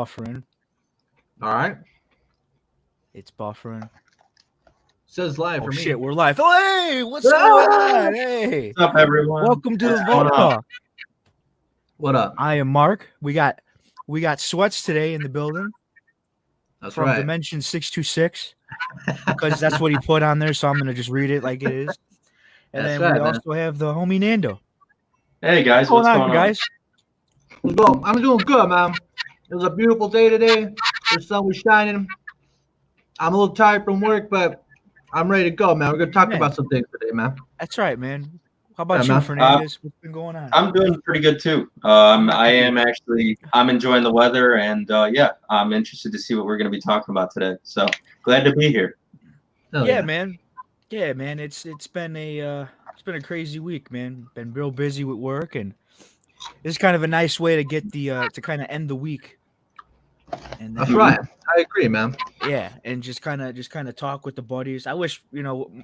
buffering. All right. It's buffering. Says live Oh for me. shit, we're live. Oh, hey, what's going on? Hey, What's up, everyone? welcome to the What's Vault going on? Talk. What up? I am Mark. We got Sweats today in the building That's from right. Dimension 626 because that's what he put on there. So I'm gonna just read it like it is. And That's then right, we man. also have the homie Nando. Hey guys, What's what's going going on, on? guys? Let's go. I'm doing good, man. It was a beautiful day today. The sun was shining. I'm a little tired from work, but I'm ready to go, man. We're gonna talk Man. about some things today, man. That's right, man. How about Yeah, you, man. Fernandez? What's been going on? I'm doing pretty good too. I'm enjoying the weather, and I'm interested to see what we're going to be talking about today. So glad to be here. Hell Yeah, man. Yeah, man. It's been a crazy week, man. Been real busy with work, and this is kind of a nice way to get the to kind of end the week. And That's then, right. I agree, man. yeah, and just kind of talk with the buddies. I wish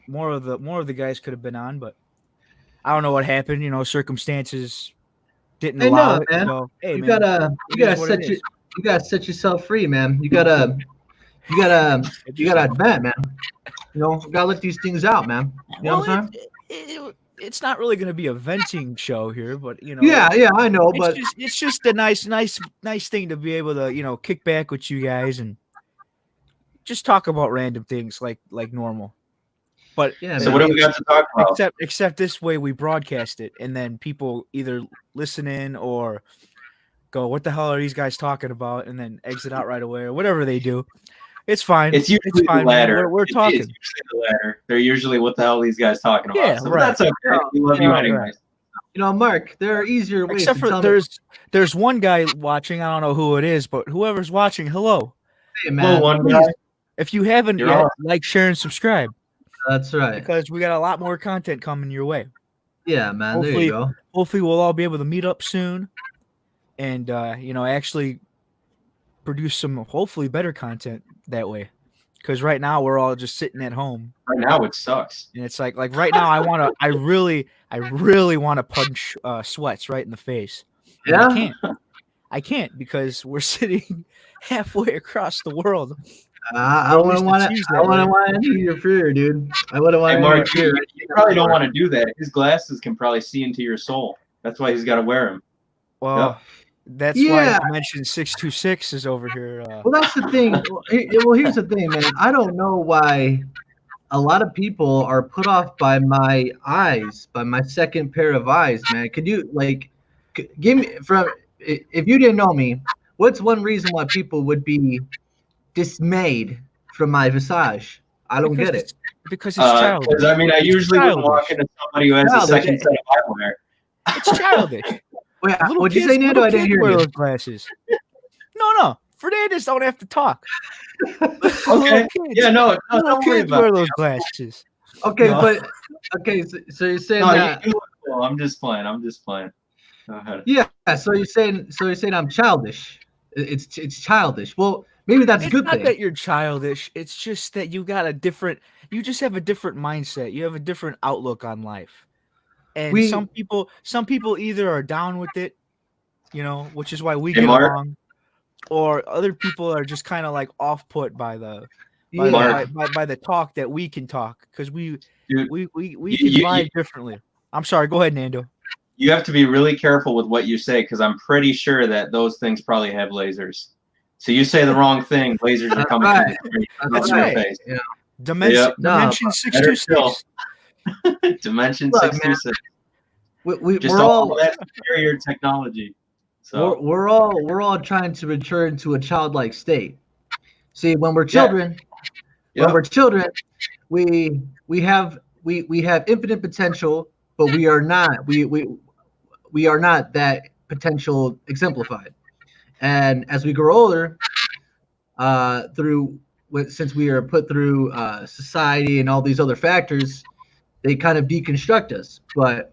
more of the guys could have been on, but I don't know what happened. Circumstances didn't Hey, allow no, it. man. So hey, You man, gotta you gotta set yourself free, man. You gotta advance, man. You gotta let these things out, man. You know what I'm saying? It's not really going to be a venting show here, but Yeah, I know, but it's just a nice thing to be able to kick back with you guys and just talk about random things like normal. But yeah. So man. what do we got to talk about? except this way we broadcast it, and then people either listen in or go, "What the hell are these guys talking about?" and then exit out right away or whatever they do. It's fine. It's usually fine, the latter. We're talking. It's usually the latter. They're usually what the hell are these guys talking about. Yeah, So right. that's okay. We love you anyways. Mark, there are easier ways Except to for tell there's one guy watching. I don't know who it is, but whoever's watching, hello. Hey, man. Well, one Please, guy. if you haven't You're yet, awesome. like, share, and subscribe That's right. because we got a lot more content coming your way. Yeah, man. There you go. Hopefully, we'll all be able to meet up soon, and actually produce some hopefully better content that way. Because right now we're all just sitting at home. Right now it sucks. And it's like right now I really want to punch Sweats right in the face. And Yeah. I can't because we're sitting halfway across the world. I wouldn't want to interfere, dude. I wouldn't want Hey, to Mark, interfere. you probably don't want to do that. His glasses can probably see into your soul. That's why he's got to wear them. Well, that's why Dimension 626 is over here. Well, that's the thing. Well, here's the thing, man. I don't know why a lot of people are put off by my eyes, by my second pair of eyes, man. Could you give me if you didn't know me, what's one reason why people would be dismayed from my visage? I don't get it. Because it's childish. Because I usually wouldn't walk into somebody who has a second set of eyewear. It's childish. Wait, what'd you say, Nando? I didn't hear wear you. those glasses. No. Fernandez don't have to talk. Okay. Yeah, no, don't worry kids about wear it. those glasses. Okay, No. but so you're saying No, that? you look cool. I'm just playing. Go ahead. Yeah. So you're saying I'm childish. It's childish. Well, maybe that's a good It's not thing. that you're childish. It's just that you just have a different mindset. You have a different outlook on life. And some people either are down with it, which is why we get along, or other people are just kind of like off put by the by the talk that we can talk because we can vibe differently. I'm sorry. Go ahead, Nando. You have to be really careful with what you say because I'm pretty sure that those things probably have lasers. So you say the wrong thing, lasers are coming That's your right. face. Yeah. Dimension 626. Dimension Look, 626. We're all that superior technology. So we're all trying to return to a childlike state. See, when we're children, we have infinite potential, but we are not that potential exemplified. And as we grow older, since we are put through society and all these other factors, they kind of deconstruct us. But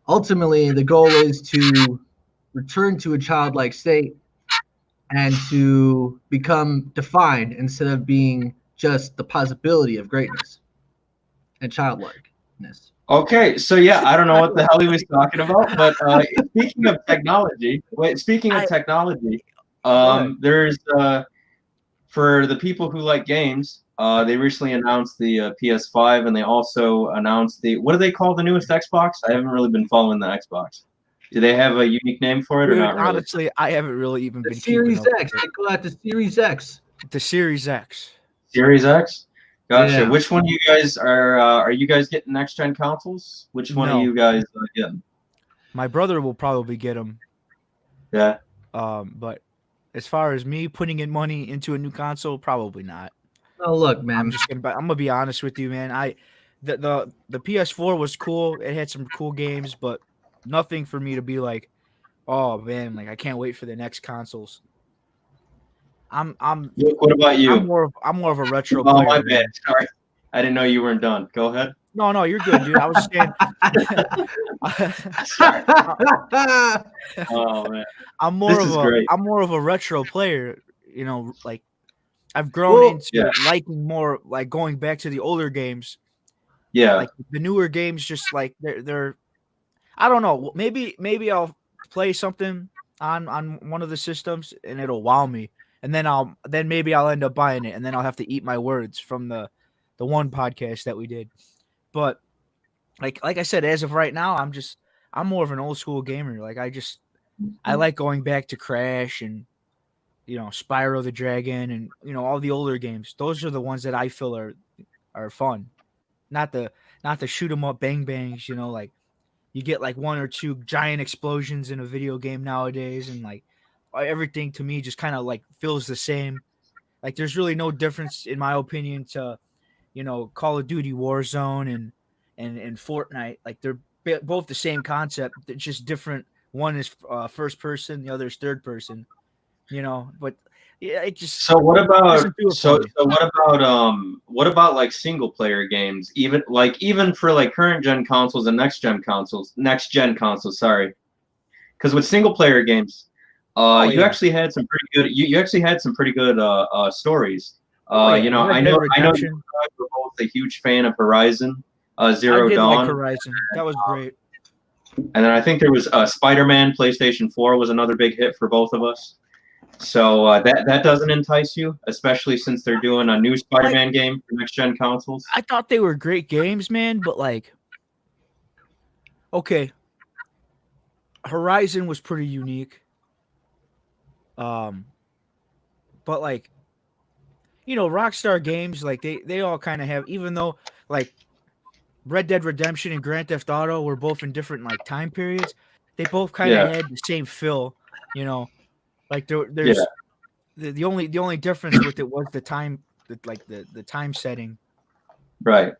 ultimately, the goal is to return to a childlike state and to become defined instead of being just the possibility of greatness and childlikeness. Okay, so yeah, I don't know what the hell he was talking about, but speaking of technology, ahead. There's for the people who like games, they recently announced the PS5, and they also announced what do they call the newest Xbox? I haven't really been following the Xbox. Do they have a unique name for it or Dude, not really? honestly, I haven't really even The been keeping Series up X. with They call that the Series X. the Series X. Series X. Gotcha. Yeah. Which one you guys are you guys getting next gen consoles? Which one No. are you guys getting? My brother will probably get them. Yeah. But as far as me putting in money into a new console, probably not. Oh, look, man. I'm gonna be honest with you, man. The PS4 was cool. It had some cool games, but nothing for me to be like, oh man, like I can't wait for the next consoles. I'm What about you? I'm more of a retro Oh, player. my Man. bad. Sorry. I didn't know you weren't done. Go ahead. No, you're good, dude. I was just saying. Sorry. Oh man. I'm This is great. more of a retro player. You know, like I've grown into yeah. liking more like going back to the older games. Yeah. Like the newer games, just like they're I don't know. Maybe I'll play something on one of the systems and it'll wow me, and then maybe I'll end up buying it, and then I'll have to eat my words from the one podcast that we did. But like I said, as of right now, I'm more of an old school gamer. Like I like going back to Crash and Spyro the Dragon and all the older games. Those are the ones that I feel are fun. Not the shoot 'em up bang bangs, like you get like one or two giant explosions in a video game nowadays, and like everything to me just kind of like feels the same. Like there's really no difference in my opinion to Call of Duty Warzone and Fortnite. Like they're both the same concept. They're just different. One is first person, the other is third person. But yeah, it just so what about doesn't do it for me. what about like single player games, even for like current gen consoles and next gen consoles, sorry, because with single player games you actually had some pretty good you actually had some pretty good stories. Red I Dead know Redemption. you were both a huge fan of Horizon Zero I did Dawn. like Horizon. That was great. And then I think there was Spider-Man PlayStation 4 was another big hit for both of us. So that doesn't entice you, especially since they're doing a new Spider-Man game for next-gen consoles. I thought they were great games, man, but like, okay, Horizon was pretty unique. But like, Rockstar games, like they all kind of have, even though like Red Dead Redemption and Grand Theft Auto were both in different like time periods, they both kind of had the same feel, like there's the only difference with it was the time, the time setting, right?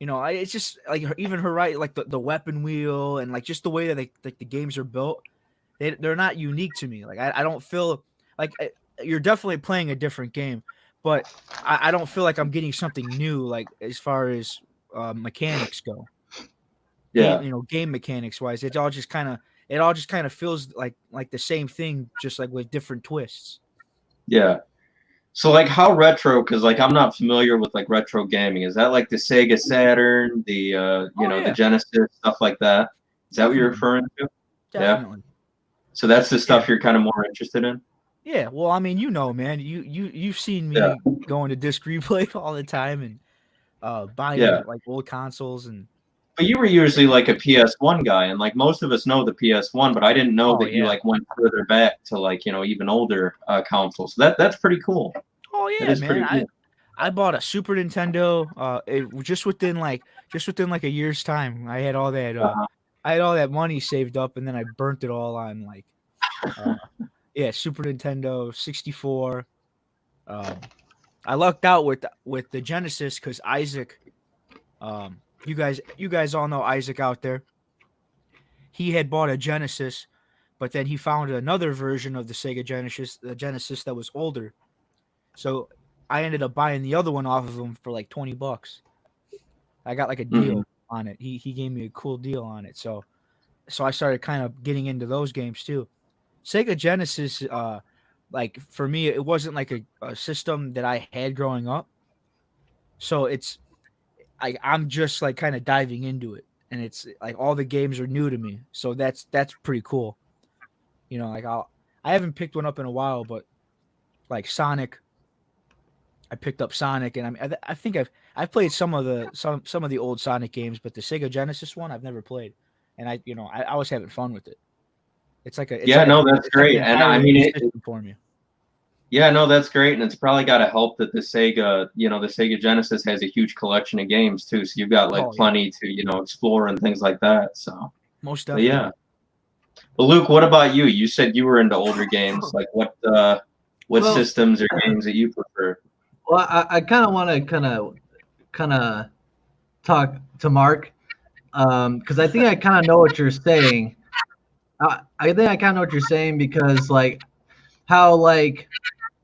It's just like even Horizon, like the weapon wheel and like just the way that the games are built, they're not unique to me. Like I don't feel like you're definitely playing a different game, but I don't feel like I'm getting something new, like as far as mechanics go. Yeah. Game mechanics wise, it all just kind of feels like the same thing, just like with different twists. Yeah. So like how retro? Because like I'm not familiar with like retro gaming. Is that like the Sega Saturn, the the Genesis, stuff like that? Is that what you're referring to? Definitely. Yeah. So that's the stuff you're kind of more interested in. Yeah. Well, I mean, man, you've seen me going to Disc Replay all the time and buying like old consoles and. But you were usually like a PS1 guy, and like most of us know the PS1, but I didn't know that you like went further back to like even older consoles. So that's pretty cool. Oh yeah, man! Cool. I bought a Super Nintendo. It just within like a year's time. I had all that money saved up, and then I burnt it all on like Super Nintendo 64. I lucked out with the Genesis because Isaac. You guys all know Isaac out there. He had bought a Genesis, but then he found another version of the Sega Genesis, that was older. So I ended up buying the other one off of him for like $20. I got like a deal on it. He gave me a cool deal on it. So I started kind of getting into those games too. Sega Genesis, like for me, it wasn't like a system that I had growing up. So I'm just like kind of diving into it, and it's like all the games are new to me. So that's pretty cool. Like I haven't picked one up in a while, but like Sonic, I picked up Sonic, and I think I've played some of the old Sonic games, but the Sega Genesis one I've never played, and I was having fun with it. It's like a Yeah, no, that's great, and I mean it. For me. Yeah, no, that's great, and it's probably got to help that the Sega Genesis has a huge collection of games too. So you've got like plenty to explore and things like that. So most definitely, yeah. Well, Luke, what about you? You said you were into older games. Like what systems or games that you prefer? Well, I kind of want to kind of talk to Mark because I think I kind of know what you're saying. I think I kind of know what you're saying because like how like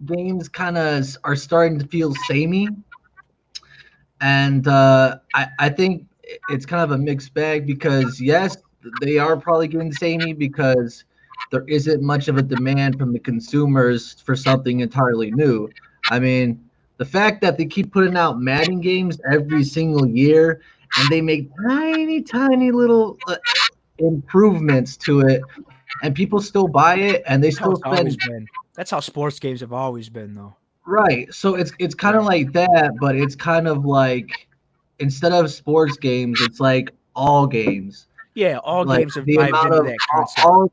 games kind of are starting to feel samey, and I think it's kind of a mixed bag because yes, they are probably getting samey because there isn't much of a demand from the consumers for something entirely new. I mean, the fact that they keep putting out Madden games every single year and they make tiny little improvements to it, and people still buy it and they still spend. That's how sports games have always been, though. Right. So it's kind of like that, but it's kind of like instead of sports games, it's like all games. Yeah, all like games have dived into that concept. All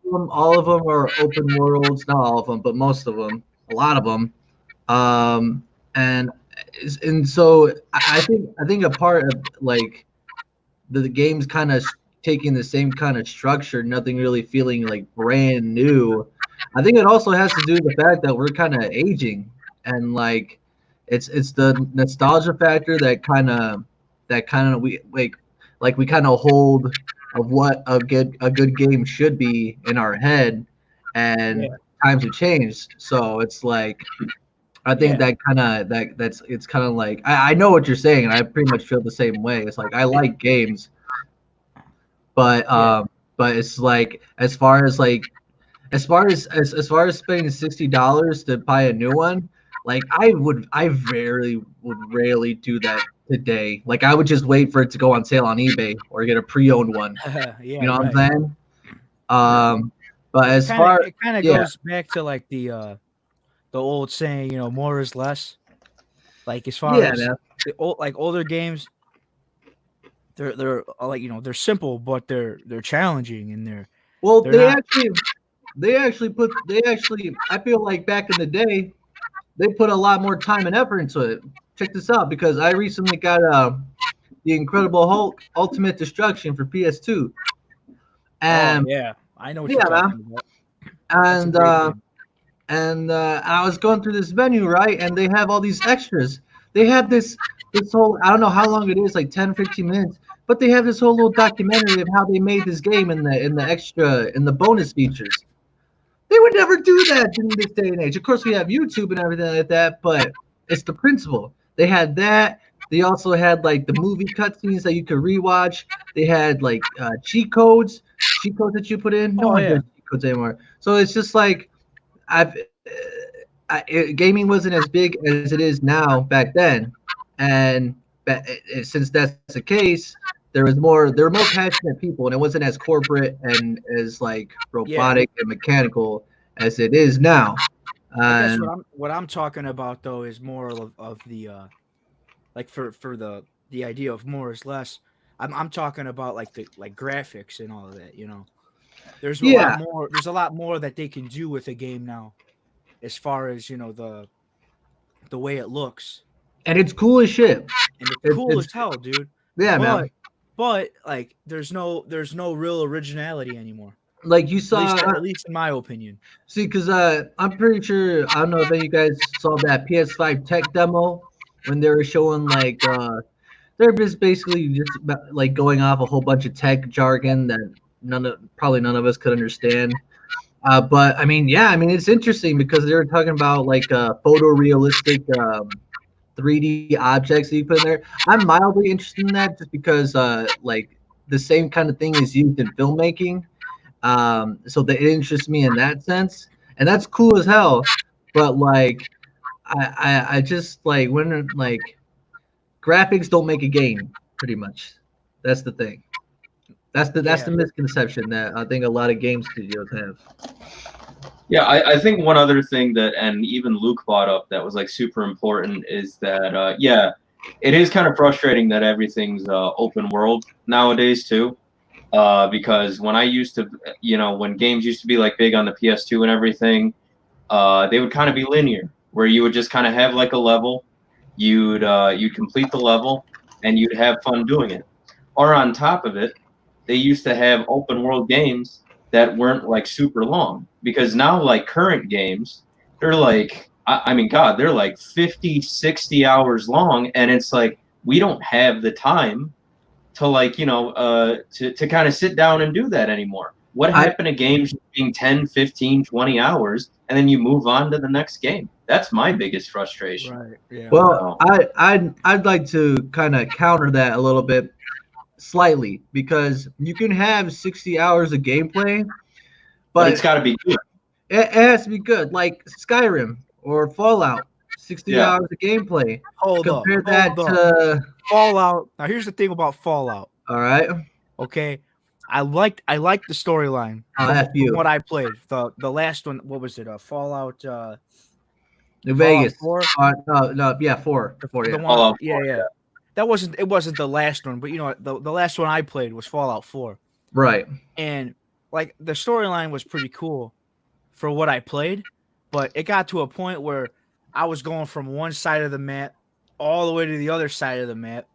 of them are open worlds. Not all of them, but most of them. A lot of them. And so I think a part of like the game's kind of taking the same kind of structure, nothing really feeling like brand new. I think it also has to do with the fact that we're kind of aging, and like it's the nostalgia factor that kind of we we kind of hold of what a good game should be in our head, and times have changed. So it's like I think it's kind of like I know what you're saying, and I pretty much feel the same way. It's like I like games, but it's like as far as spending $60 to buy a new one, like I rarely do that today. Like I would just wait for it to go on sale on eBay or get a pre-owned one. You know what I'm saying? But as it kind of goes back to like the old saying, more is less. Like as far as the older games, they're like they're simple, but they're challenging and they're they actually I feel like back in the day they put a lot more time and effort into it. Check this out, because I recently got the Incredible Hulk Ultimate Destruction for PS2. And I know what you're talking about. And I was going through this menu, right? And they have all these extras. They have this whole, I don't know how long it is, like 10, 15 minutes, but they have this whole little documentary of how they made this game in the bonus features. They would never do that in this day and age. Of course, we have YouTube and everything like that, but it's the principle. They had that. They also had like the movie cutscenes that you could rewatch. They had like cheat codes that you put in. No one does cheat codes anymore. So it's just like gaming wasn't as big as it is now back then, and since that's the case, there were more passionate people, and it wasn't as corporate and as like robotic and mechanical as it is now. I guess what I'm talking about though is more of the like for the idea of more is less. I'm talking about like the graphics and all of that. There's a lot more that they can do with a game now, as far as the way it looks. And it's cool as shit. And it's cool as hell, dude. Yeah, man. But like, there's no real originality anymore. Like you saw, at least in my opinion. See, because I'm pretty sure, I don't know if you guys saw that PS5 tech demo when they were showing like they're just basically just like going off a whole bunch of tech jargon that probably none of us could understand. But I mean, it's interesting because they were talking about like photorealistic 3D objects that you put in there. I'm mildly interested in that just because like the same kind of thing is used in filmmaking. So that it interests me in that sense, and that's cool as hell. But like, I just like when like graphics don't make a game. Pretty much, that's the thing. That's the misconception that I think a lot of game studios have. Yeah, I think one other thing that, and even Luke brought up that was like super important is that, yeah, it is kind of frustrating that everything's open world nowadays too. Because when I used to, when games used to be like big on the PS2 and everything, they would kind of be linear, where you would just kind of have like a level, you'd complete the level, and you'd have fun doing it. Or on top of it, they used to have open world games that weren't like super long, because now like current games, they're like, I mean, God, they're like 50, 60 hours long, and it's like we don't have the time to like to kind of sit down and do that anymore. What happened to games being 10, 15, 20 hours and then you move on to the next game? That's my biggest frustration. Right. Yeah. Well, I'd like to kind of counter that a little bit slightly, because you can have 60 hours of gameplay, but it's got to be good. It has to be good, like Skyrim or Fallout. 60 hours of gameplay. Compare that to Fallout. Now, here's the thing about Fallout. All right. Okay. I liked the storyline from what I played. The last one, what was it? Fallout New Vegas. 4? No, yeah, 4. Yeah. It wasn't the last one, but the last one I played was Fallout 4. Right. And like the storyline was pretty cool for what I played, but it got to a point where I was going from one side of the map all the way to the other side of the map,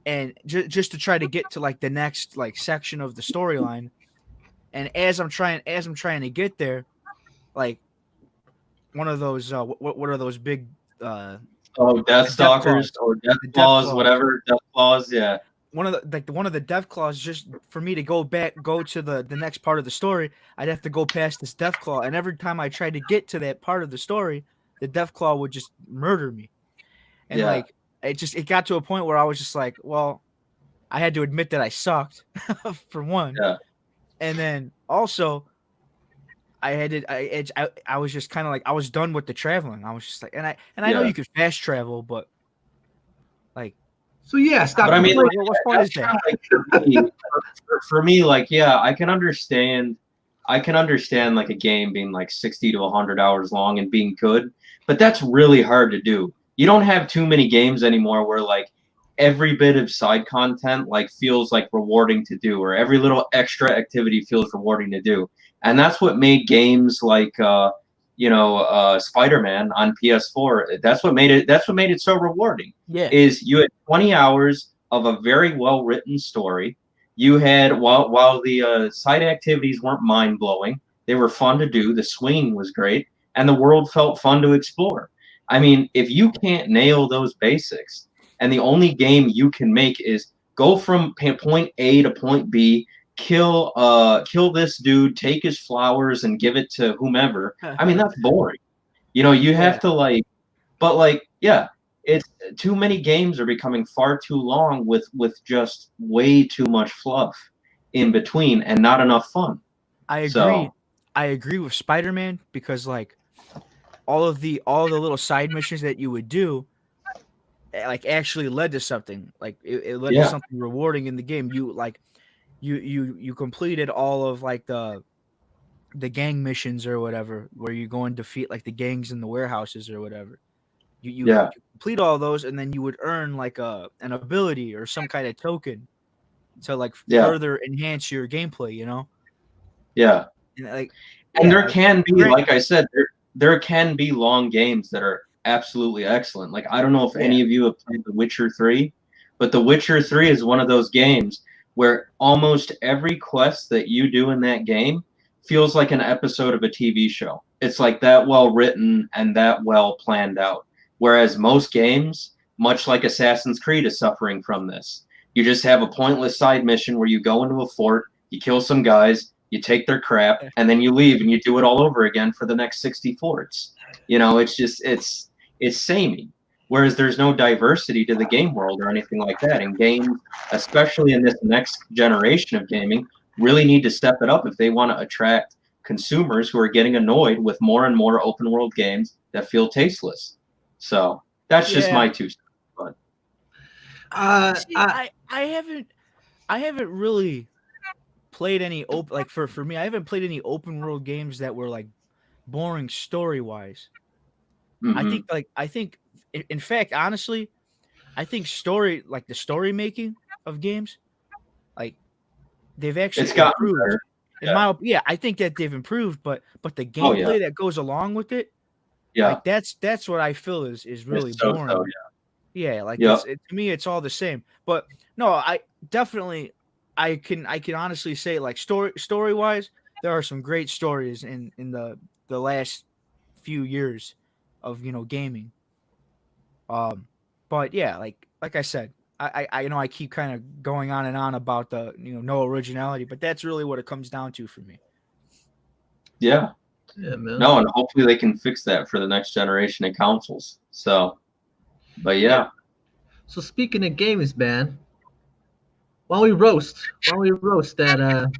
and just to try to get to like the next like section of the storyline. And as I'm trying to get there, like one of those what are those big Death Stalkers or Death Claws, whatever, Death Claws, yeah. One of the Death Claws, just for me to go to the next part of the story, I'd have to go past this Death Claw, and every time I tried to get to that part of the story, the Death Claw would just murder me. And like it got to a point where I was just like, well, I had to admit that I sucked for one. Yeah. And then also I was just kind of like, I was done with the traveling. I was just like, and I know you could fast travel, but like, so yeah, stop. But I mean, what fun is that? Like, for me, like, yeah, I can understand like a game being like 60 to 100 hours long and being good, but that's really hard to do. You don't have too many games anymore where like every bit of side content like feels like rewarding to do, or every little extra activity feels rewarding to do. And that's what made games like Spider-Man on PS4. That's what made it so rewarding. Yeah. Is you had 20 hours of a very well-written story. You had while the side activities weren't mind-blowing, they were fun to do. The swinging was great, and the world felt fun to explore. I mean, if you can't nail those basics, and the only game you can make is go from point A to point B, kill this dude, take his flowers, and give it to whomever. I mean, that's boring. You have to like, but like, yeah, it's too many games are becoming far too long with just way too much fluff in between and not enough fun. I agree. So, I agree with Spider-Man, because like all the little side missions that you would do like actually led to something. Like it led to something rewarding in the game. You completed all of like the gang missions or whatever, where you go and defeat like the gangs in the warehouses or whatever. You complete all those, and then you would earn like an ability or some kind of token to like further enhance your gameplay, Yeah. And there can be, great. like I said, there can be long games that are absolutely excellent. Like, I don't know if any of you have played The Witcher 3, but The Witcher 3 is one of those games where almost every quest that you do in that game feels like an episode of a TV show. It's like that well written and that well planned out. Whereas most games, much like Assassin's Creed, is suffering from this. You just have a pointless side mission where you go into a fort, you kill some guys, you take their crap, and then you leave and you do it all over again for the next 60 forts. It's just, it's samey. Whereas there's no diversity to the game world or anything like that. And games, especially in this next generation of gaming, really need to step it up if they want to attract consumers who are getting annoyed with more and more open world games that feel tasteless. So that's just my 2 cents. But I haven't really played any for me. I haven't played any open world games that were like boring story wise. Mhm. I think in fact, honestly, I think the story making of games, like they've It's actually gotten improved. better. Yeah. I think that they've improved, but the Oh yeah. gameplay that goes along with it, Yeah. like that's what I feel is really It's so. boring. Yeah, like Yeah. to me it's all the same. But no, I definitely I can honestly say like story wise, there are some great stories in the last few years of gaming. Um, but yeah, like I said, I know I keep kind of going on and on about the no originality, but that's really what it comes down to for me. Yeah. Yeah, man. No, and hopefully they can fix that for the next generation of consoles. So, but yeah. So speaking of games, man, while we roast that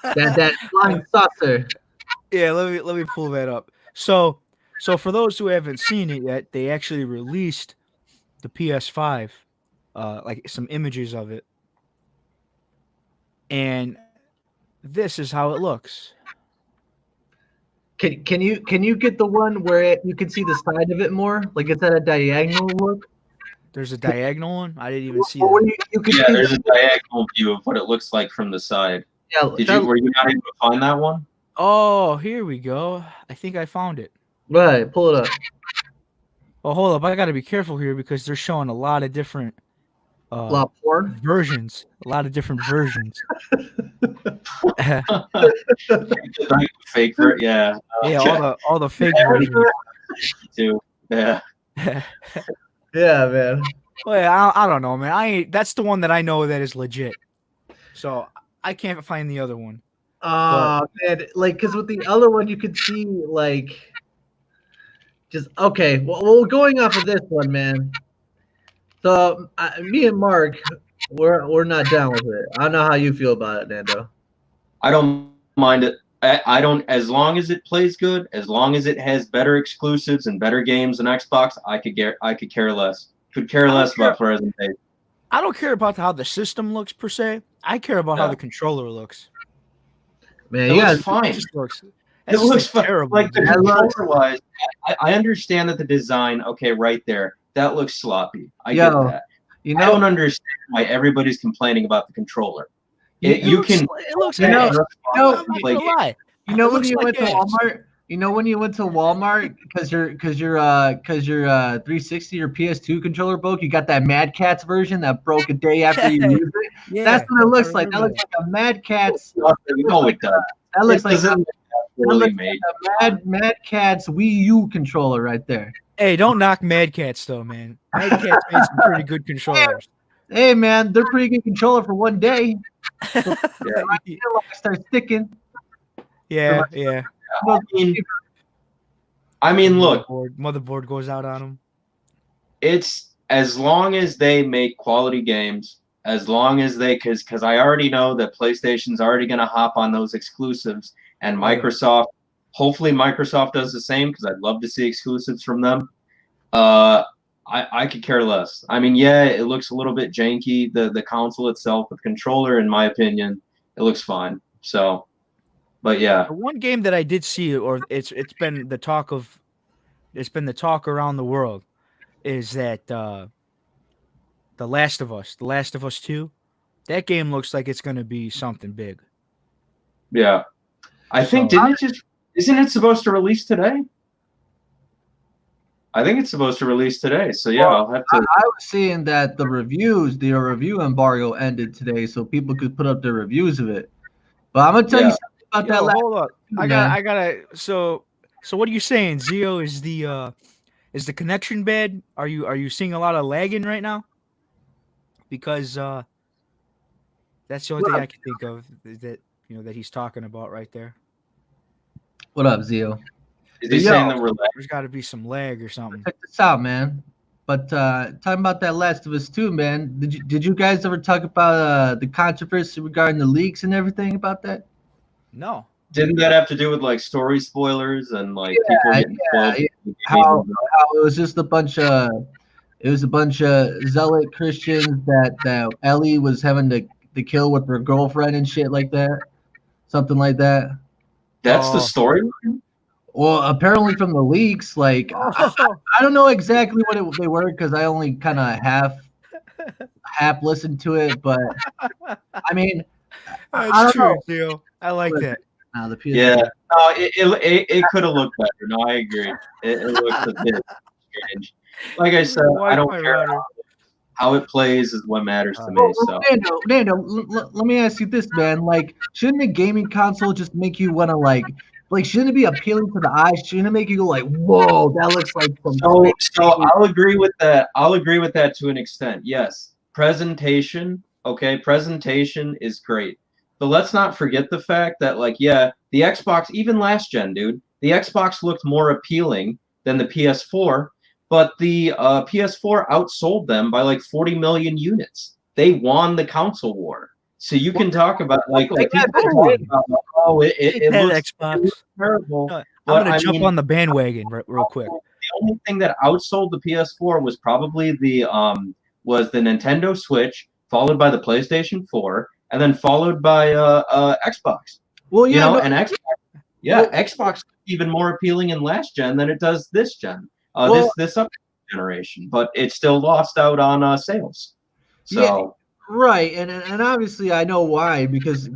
that flying saucer. Yeah, let me pull that up. So for those who haven't seen it yet, they actually released the PS5, like some images of it, and this is how it looks. Can you get the one where you can see the side of it more? Like it's at a diagonal look. There's a diagonal one. I didn't even see Well, that. when you can Yeah, see there's a diagonal view of what it looks like from the side. yeah, Were you not able to find that one? Oh, here we go. I think I found it. right, pull it up. Oh, hold up. I got to be careful here because they're showing a lot of different Lot porn. versions. A lot of different versions. Fake yeah. Yeah, all the fake Yeah. versions. Too. Yeah. Yeah, man. Well, I don't know, man. That's the one that I know that is legit. So I can't find the other one. Man, like, cause with the other one you could see like, just okay. Well, going off of this one, man. So me and Mark, we're not down with it. I don't know how you feel about it, Nando. I don't mind it. I don't, as long as it plays good, as long as it has better exclusives and better games than Xbox, I could care less. Could care less about presentation. I don't care about how the system looks per se. I care about how the controller looks. Man, It yeah, looks fine. It just looks. It looks terrible. like the dude. controller wise. I understand that the design. Okay, right there, that looks sloppy. I get that. You I know, don't understand why everybody's complaining about the controller. It looks. You know, I'm not gonna lie. you know It when looks you like went to ass. Walmart. You know when you went to Walmart because your 360 or PS2 controller broke. You got that Mad Catz version that broke a day after you used it. Yeah, That's what it looks I like. That remember looks like a Mad Catz. No, it doesn't. That looks like doesn't really made. a Mad Catz Wii U controller right there. Hey, don't knock Mad Cats though, man. Mad Cats made some pretty good controllers. Hey man, they're pretty good controller for one day. Yeah, Start sticking. yeah. I mean, look, Motherboard goes out on them. it's as long as they make quality games, as long as they, because I already know that PlayStation's already going to hop on those exclusives, and Microsoft, hopefully Microsoft does the same, because I'd love to see exclusives from them. I could care less. I mean, yeah, it looks a little bit janky, the console itself, the controller, in my opinion, it looks fine. So, but yeah. The one game that I did see, or it's been the talk around the world, is that The Last of Us 2. That game looks like it's going to be something big. Yeah. I think, isn't it supposed to release today? I think it's supposed to release today. So yeah, I'll have to. I was seeing that the review embargo ended today, so people could put up their reviews of it. But I'm gonna tell you something about that. Hold up, I gotta. So what are you saying, Zio? Is the connection bad? Are you seeing a lot of lagging right now? Because that's the only thing I can think of that that he's talking about right there. What up, Zio? Is he saying that we're there's got to be some lag or something? Check this out, man. But talking about that Last of Us 2, man, did you guys ever talk about the controversy regarding the leaks and everything about that? No. Didn't that have to do with like story spoilers and like people getting spoiled? How it was just a bunch of zealot Christians that Ellie was having to kill with her girlfriend and shit like that, something like that. That's the story. Well, apparently from the leaks, like I don't know exactly what they were because I only kind of half listened to it, but I mean, I That's don't true, know. Theo. I like But, that. the PS4. Yeah, no, it could have looked better. No, I agree. It looks a bit strange. Like I said, I don't Wi-Fi care router. how it plays is what matters to me. Well, So Nando, let me ask you this, man. Like, shouldn't a gaming console just make you want to like, shouldn't it be appealing to the eyes? Shouldn't it make you go like, whoa, that looks like some so I'll agree with that. I'll agree with that to an extent. Yes, presentation. Okay, presentation is great, but let's not forget the fact that like yeah, the Xbox even last gen, dude, the Xbox looked more appealing than the PS4, but the PS4 outsold them by like 40 million units. They won the console war. So you can talk about like people talk about like, oh it That looks Xbox. terrible, No, I'm but gonna I jump mean on the bandwagon real quick. the only thing that outsold the PS4 was probably the Nintendo Switch, followed by the PlayStation 4, and then followed by Xbox. Well, You yeah, know, no, and Xbox, yeah, Xbox is even more appealing in last gen than it does this gen, well, this up generation, but it still lost out on sales. yeah, So right, and obviously I know why because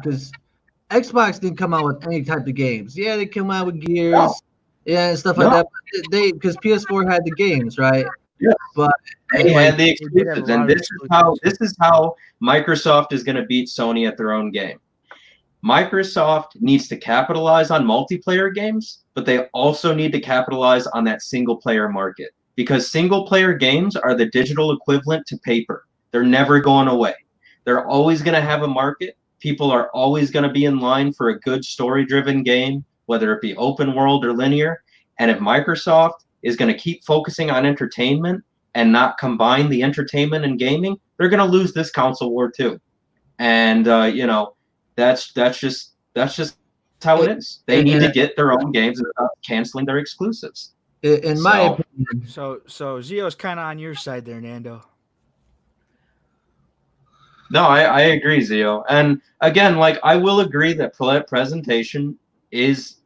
Xbox didn't come out with any type of games. Yeah, they came out with no, Gears, yeah, and stuff like no, that. But they because PS4 had the games, right? yeah. But They like, had the They did have a exclusives, lot and of this exclusives. is how Microsoft is going to beat Sony at their own game. Microsoft needs to capitalize on multiplayer games, but they also need to capitalize on that single player market because single player games are the digital equivalent to paper. They're never going away. They're always going to have a market. People are always going to be in line for a good story driven game, whether it be open world or linear. And if Microsoft is going to keep focusing on entertainment and not combine the entertainment and gaming, they're going to lose this console war too. And that's just how it is. They need to get their own games and stop canceling their exclusives. in my So opinion, So Zio's kind of on your side there, Nando. no, I agree, Zio. And again, like I will agree that presentation is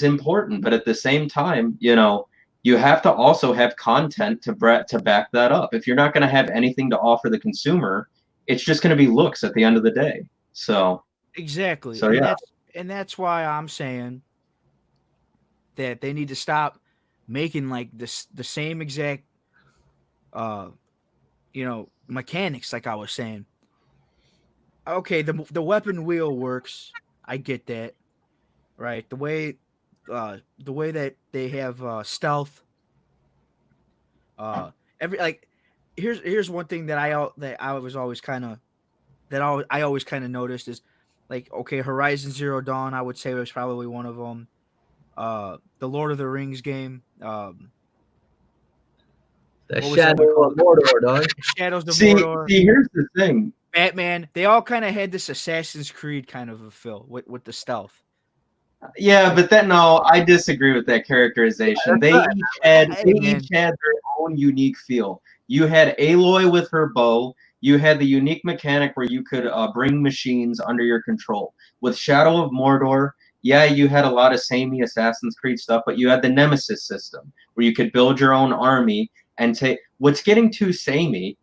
important, but at the same time, you have to also have content to back that up. If you're not going to have anything to offer the consumer, it's just going to be looks at the end of the day. So Exactly. So yeah. That's why I'm saying that they need to stop making like this the same exact mechanics like I was saying. Okay, the weapon wheel works. I get that. Right. The way that they have stealth every like here's one thing that I was always kind of I always kind of noticed is like okay, Horizon Zero Dawn I would say was probably one of them. The Lord of the Rings game. the What was that one Shadow called? of Mordor, dog. Shadows of See, Mordor. here's the thing. Batman. They all kind of had this Assassin's Creed kind of a feel with the stealth. Yeah, but then no, I disagree with that characterization. They each had their own unique feel. You had Aloy with her bow. You had the unique mechanic where you could bring machines under your control. With Shadow of Mordor, yeah, you had a lot of samey Assassin's Creed stuff, but you had the Nemesis system where you could build your own army and take. What's getting too samey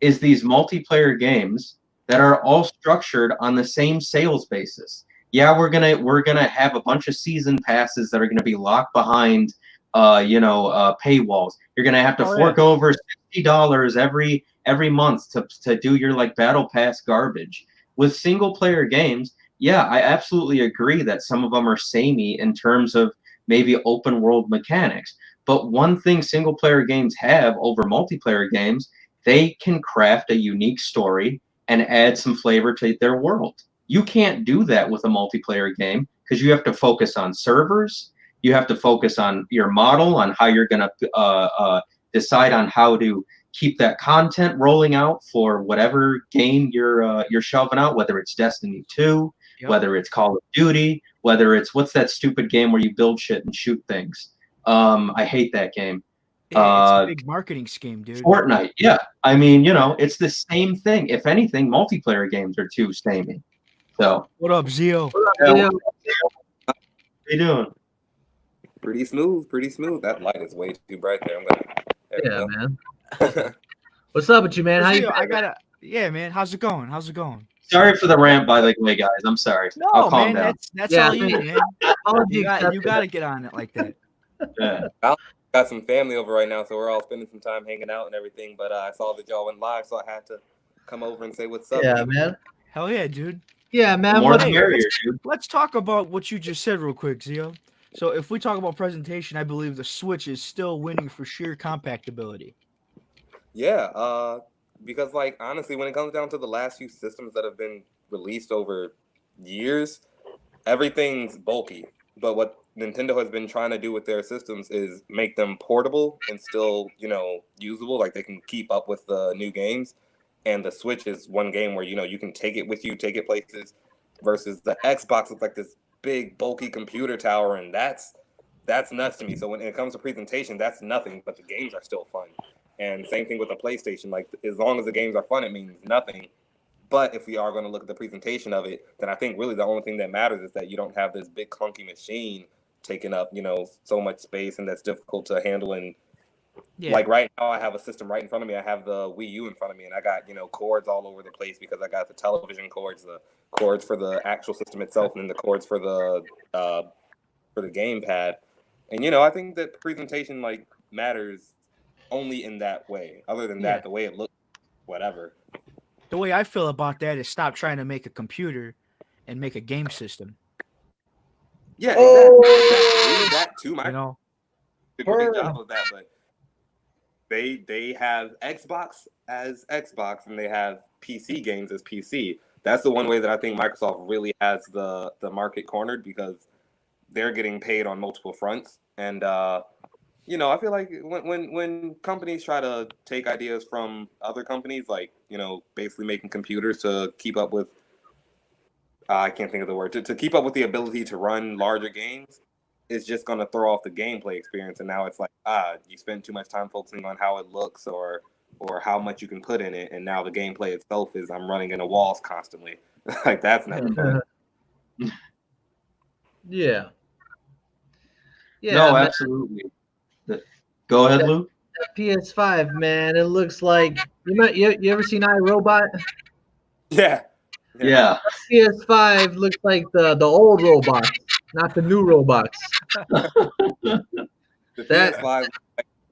is these multiplayer games that are all structured on the same sales basis. Yeah, we're gonna have a bunch of season passes that are gonna be locked behind paywalls. You're gonna have to fork over $60 every month to do your like battle pass garbage. With single player games, yeah, I absolutely agree that some of them are samey in terms of maybe open world mechanics. But one thing single player games have over multiplayer games, they can craft a unique story and add some flavor to their world. You can't do that with a multiplayer game because you have to focus on servers. You have to focus on your model, on how you're going to decide on how to keep that content rolling out for whatever game you're shelving out, whether it's Destiny 2, whether it's Call of Duty, whether it's what's that stupid game where you build shit and shoot things. I hate that game. It's a big marketing scheme, dude. Fortnite, yeah. I mean, it's the same thing. If anything, multiplayer games are too samey. So what up, Zio? How you doing? Pretty smooth, pretty smooth. That light is way too bright there. There we Yeah, go. man. What's up with you, man? How you Zio, been? I gotta. Yeah, man. How's it going? How's it going? Sorry for the rant, by the way, guys. I'm sorry. I'll No, calm man. down. That's Yeah, all you, thank- man. Apology You accepted. gotta get on it like that. Yeah. Got some family over right now, so we're all spending some time hanging out and everything. But I saw that y'all went live, so I had to come over and say what's up. Yeah, people. man. Hell yeah, dude. Yeah, The man. more What, the merrier, dude. Let's talk about what you just said real quick, Zio. So if we talk about presentation, I believe the Switch is still winning for sheer compactability. Yeah, because like honestly, when it comes down to the last few systems that have been released over years, everything's bulky. But what Nintendo has been trying to do with their systems is make them portable and still, usable. Like they can keep up with the new games. And the Switch is one game where you can take it with you, take it places. Versus the Xbox looks like this big bulky computer tower, and that's nuts to me. So when it comes to presentation, that's nothing. But the games are still fun. And same thing with the PlayStation. Like as long as the games are fun, it means nothing. But if we are going to look at the presentation of it, then I think really the only thing that matters is that you don't have this big clunky machine taking up, so much space, and that's difficult to handle. And Yeah. like right now, I have a system right in front of me. I have the Wii U in front of me, and I got cords all over the place because I got the television cords, the cords for the actual system itself, and then the cords for the gamepad. And I think that presentation like matters only in that way. Other than Yeah. that, the way it looks, whatever. The way I feel about that is stop trying to make a computer and make a game system. Yeah, Oh! exactly. That too. You know? Did a great job of that, but they have Xbox as Xbox and they have PC games as PC. That's the one way that I think Microsoft really has the market cornered because they're getting paid on multiple fronts. And I feel like when companies try to take ideas from other companies, like basically making computers to keep up with I can't think of the word to keep up with the ability to run larger games, it's just going to throw off the gameplay experience. And now it's like, you spend too much time focusing on how it looks or how much you can put in it. And now the gameplay itself is I'm running into walls constantly. Like that's never fun. Yeah. Yeah. No, man, absolutely. Go ahead, Lou. that PS5, man. It looks like you ever seen iRobot? Yeah. Yeah. PS5 looks like the old robots, not the new robots. The That- PS5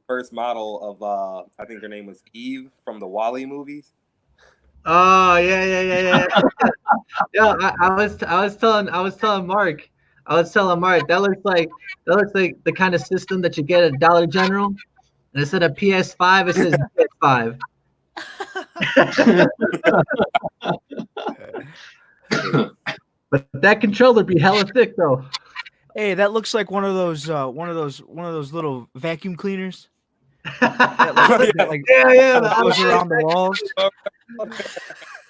first model of I think her name was Eve from the Wall-E movies. Oh yeah. Yeah, I was telling Mark. That looks like the kind of system that you get at Dollar General. And instead of PS5, it says PS5. But that controller be hella thick though. Hey, that looks like one of those little vacuum cleaners. That, like, Yeah. that goes around the walls.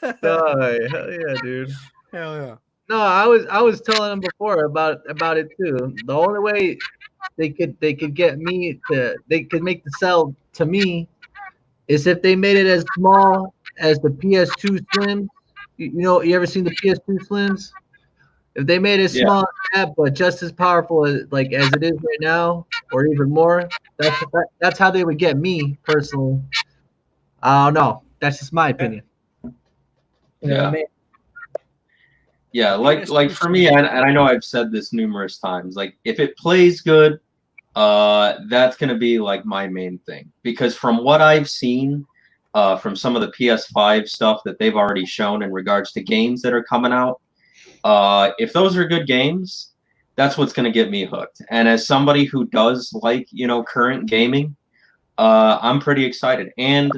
Oh, hell yeah, dude. Hell yeah. No, I was telling them before about it too. The only way they could get me they could make the sell to me is if they made it as small as the PS2 Slim. You ever seen the PS2 Slims? If they made it Yeah. small as that, but just as powerful as it is right now, or even more, that's how they would get me personally. I don't know. That's just my opinion. You know what I Yeah. mean? Yeah, like for me, and I know I've said this numerous times, like if it plays good, that's gonna be like my main thing. Because from what I've seen, from some of the PS5 stuff that they've already shown in regards to games that are coming out, if those are good games, that's what's gonna get me hooked. And as somebody who does like current gaming, I'm pretty excited. And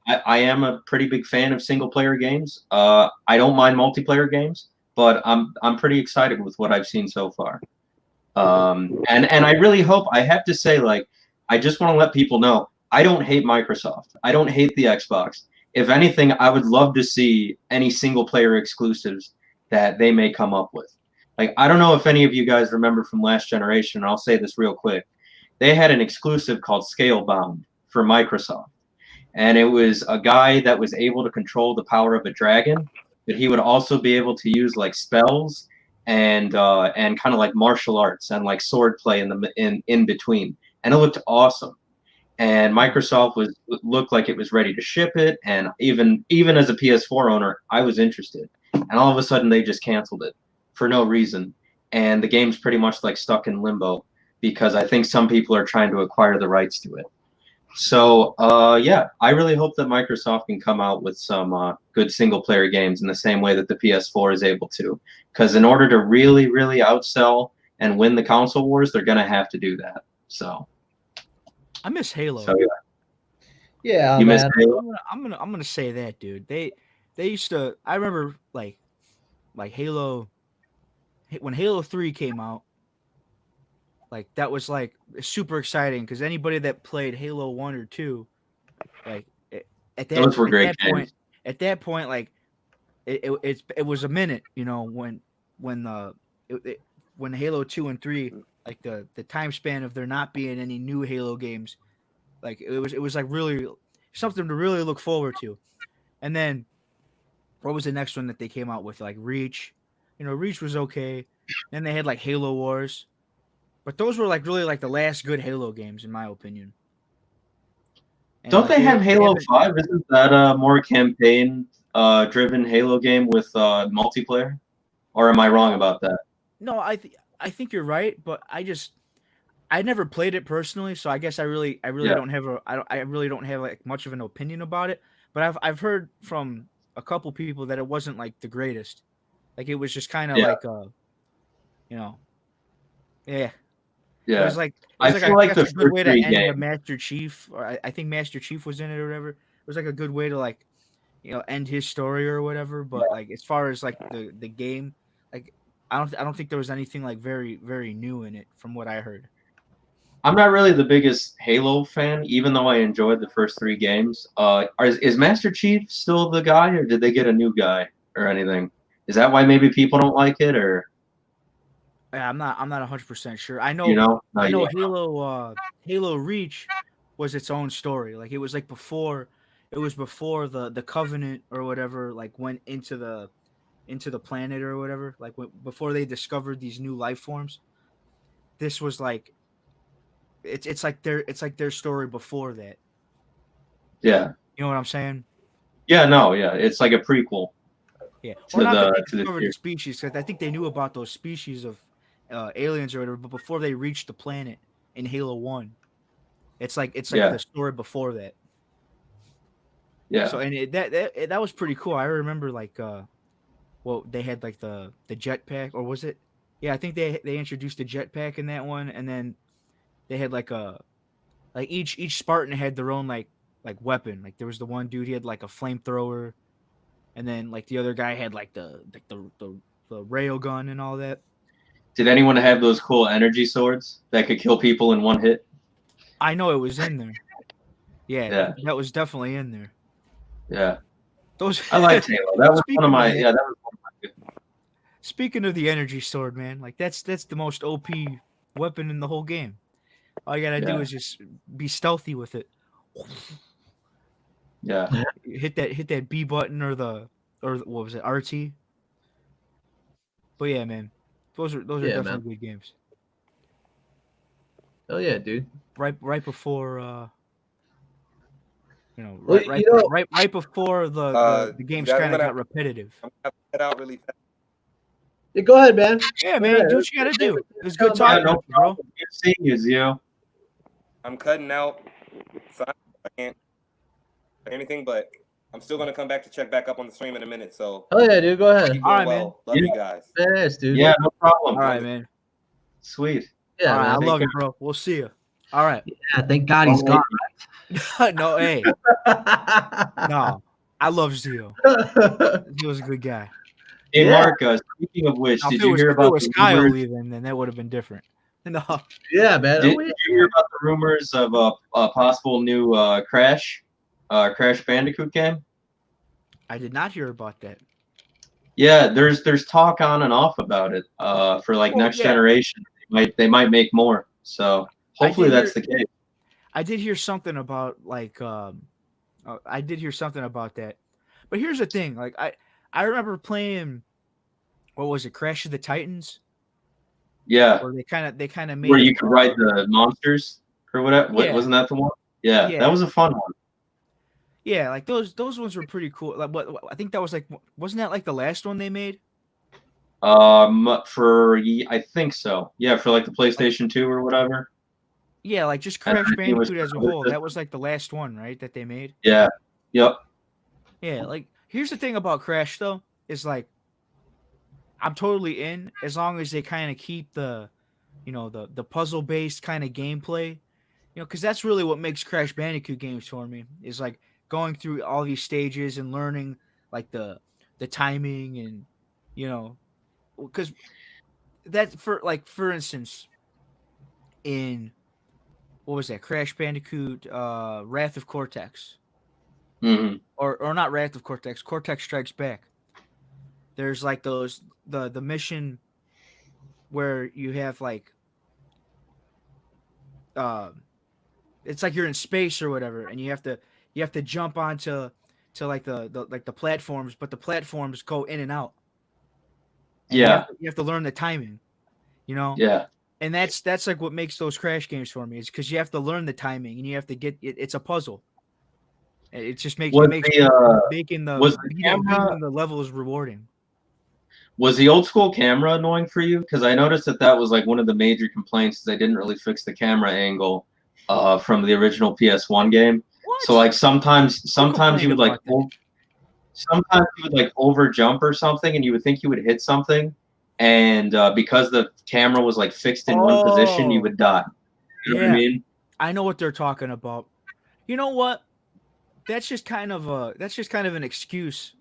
I am a pretty big fan of single player games. I don't mind multiplayer games, but I'm pretty excited with what I've seen so far. And I really hope, I have to say, like, I just want to let people know, I don't hate Microsoft. I don't hate the Xbox. If anything, I would love to see any single player exclusives that they may come up with. Like, I don't know if any of you guys remember from last generation, and I'll say this real quick. They had an exclusive called Scalebound for Microsoft. And it was a guy that was able to control the power of a dragon, but he would also be able to use like spells and kind of like martial arts and like sword play in between, and it looked awesome. And Microsoft looked like it was ready to ship it, and even as a PS4 owner, I was interested. And all of a sudden, they just canceled it for no reason, and the game's pretty much like stuck in limbo because I think some people are trying to acquire the rights to it. So yeah, I really hope that Microsoft can come out with some good single player games in the same way that the PS4 is able to, because in order to really outsell and win the console wars, they're gonna have to do that. So I miss Halo. So yeah. Yeah, You man. miss Halo? I'm gonna say that, dude. They used to. I remember like Halo. When Halo 3 came out, like that was like super exciting because anybody that played Halo 1 or 2, like at Those were great that point, games. at that point, like it was a minute, you know, when Halo 2 and 3, like the time span of there not being any new Halo games, like it was like really something to really look forward to. And then what was the next one that they came out with? Like Reach. You know, Reach was okay. Then they had like Halo Wars. But those were like really like the last good Halo games in my opinion. And Don't like, they have Halo haven't- 5? Isn't that a more campaign driven Halo game with multiplayer? Or am I wrong about that? No, I think you're right, but I never played it personally, so I guess I really Yeah. don't have I really don't have like much of an opinion about it. But I've heard from a couple people that it wasn't like the greatest. Like it was just kind of Yeah. like you know, yeah. It Yeah. was like I feel like that's the a good way first to three end the games. Master Chief, or I think Master Chief was in it or whatever. It was like a good way to like, you know, end his story or whatever. But like as far as like the game, like I don't think there was anything like very new in it from what I heard. I'm not really the biggest Halo fan, even though I enjoyed the first three games. Is Master Chief still the guy, or did they get a new guy or anything? Is that why maybe people don't like it, or Yeah, I'm not 100% sure. I know you know? No, I you know don't know. Halo Reach was its own story. Like it was like before the Covenant or whatever like went into the planet or whatever. Like before they discovered these new life forms. This was like it's like their story before that. Yeah. You know what I'm saying? Yeah. No. Yeah. It's like a prequel Yeah. to Or not that the they to the discovered the series. species, because I think they knew about those species of aliens or whatever, but before they reached the planet in Halo 1. It's like Yeah. the story before that. Yeah. So and that was pretty cool. I remember like well they had like the jetpack, or was it? Yeah, I think they introduced the jetpack in that one, and then they had like each Spartan had their own like weapon. Like there was the one dude, he had like a flamethrower, and then like the other guy had like the rail gun and all that. Did anyone have those cool energy swords that could kill people in one hit? I know it was in there. Yeah, Yeah. that was definitely in there. Yeah. Those I liked Halo. That was Speaking one of my of that- yeah. That was one of my good. Speaking of the energy sword, man, like that's the most OP weapon in the whole game. All you gotta do Yeah. is just be stealthy with it. Yeah. Hit that B button or what was it, RT? But yeah, man, those are Yeah, definitely good games. Oh yeah, dude. Right before Well, right before the games guys, I'm kind of gonna- got repetitive. I'm gonna head out really fast. Yeah, go ahead, man. Yeah, man, Yeah, do what you gotta do. It was good Yeah, Yeah. talking No with you, bro. problem. Good seeing you, Zio. I'm cutting out, so I can't say anything, but I'm still gonna come back to check back up on the stream in a minute. So Oh yeah, dude. Go ahead. keep All doing right, well. Love you guys. Yes, dude. Yeah. No problem. All right, man. Sweet. Yeah, All right, man. I Take love care. you, bro. We'll see you. All right. Yeah, thank God he's Well, gone. No, hey, no, I love Zio. He was a good guy. Hey, Yeah. Mark. Speaking of which, Now, did if it you was, hear if it about was the Kyle rumors? leaving, then that would have been different. No, Yeah, man. Did Oh, yeah. you hear about the rumors of a possible new Crash Bandicoot game? I did not hear about that. Yeah, there's talk on and off about it. For like Well, next yeah. generation, they might make more. So I hopefully did that's the case. I did hear something about like I did hear something about that. But here's the thing, like I remember playing what was it, Crash of the Titans? Yeah, Where they kind of made where it, you could ride the monsters or whatever. Yeah. Wasn't that the one? Yeah, Yeah. that was a fun one. Yeah, like those ones were pretty cool. Like what I think that was like, wasn't that like the last one they made? I think so. Yeah, for like the PlayStation 2 or whatever. Yeah, like just And Crash everything was Bandicoot as a for the whole. That system. was like the last one, right? That they made. Yeah. Yep. Yeah, like here's the thing about Crash though, is like I'm totally in as long as they kind of keep the, the puzzle based kind of gameplay, because that's really what makes Crash Bandicoot games for me is like going through all these stages and learning like the timing and, because that for instance, in what was that, Crash Bandicoot, Wrath of Cortex, Hmm. or not Wrath of Cortex, Cortex Strikes Back. There's like the mission where you have like it's like you're in space or whatever, and you have to jump onto like the platforms, but the platforms go in and out. And Yeah. you have to learn the timing, Yeah. and that's like what makes those Crash games for me, is because you have to learn the timing and you have to get it. It's a puzzle. It just makes Was making camera the levels rewarding. was the old school camera annoying for you? Because I noticed that was like one of the major complaints is they didn't really fix the camera angle from the original PS1 game. What? So like sometimes you would like about that? sometimes you would like over jump or something, and you would think you would hit something, and because the camera was like fixed in one position, you would die. You know what I mean? I know what they're talking about. You know what? That's just kind of an excuse.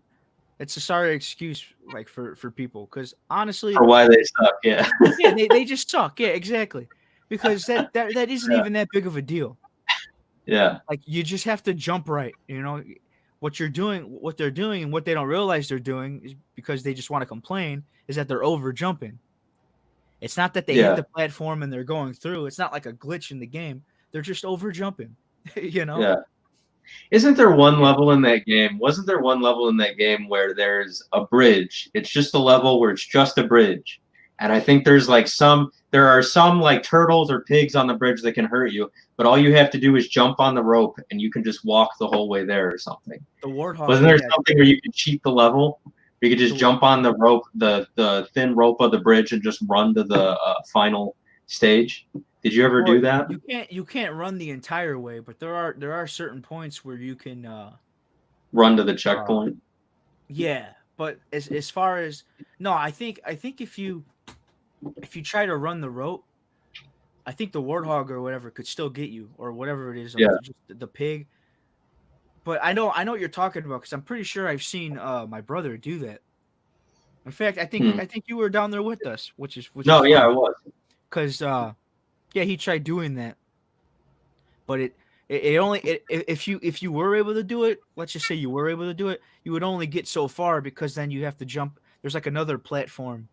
It's a sorry excuse, like for people, because honestly, For why they suck, yeah. yeah, they just suck. Yeah, exactly. Because that isn't even that big of a deal. Yeah. Like you just have to jump right. What they're doing, and what they don't realize they're doing is because they just want to complain, is that they're over jumping. It's not that they hit the platform and they're going through. It's not like a glitch in the game. They're just over jumping. Yeah. Isn't there one level in that game? Wasn't there one level in that game where there's a bridge? It's just a level where it's just a bridge. And I think there are some like turtles or pigs on the bridge that can hurt you, but all you have to do is jump on the rope and you can just walk the whole way there or something. The Warthog. Wasn't there something where you could cheat the level? You could just jump on the rope, the thin rope of the bridge, and just run to the final stage. Did you ever do that? You can't run the entire way, but there are certain points where you can run to the checkpoint. Yeah, but as far as no, I think if you try to run the rope, I think the Warthog or whatever could still get you, or whatever it is. Yeah. Just the pig. But I know what you're talking about, because I'm pretty sure I've seen my brother do that. In fact, I think you were down there with us, which is I was. Because yeah, he tried doing that, but it only if you were able to do it, let's just say you were able to do it, you would only get so far, because then you have to jump. There's like another platform.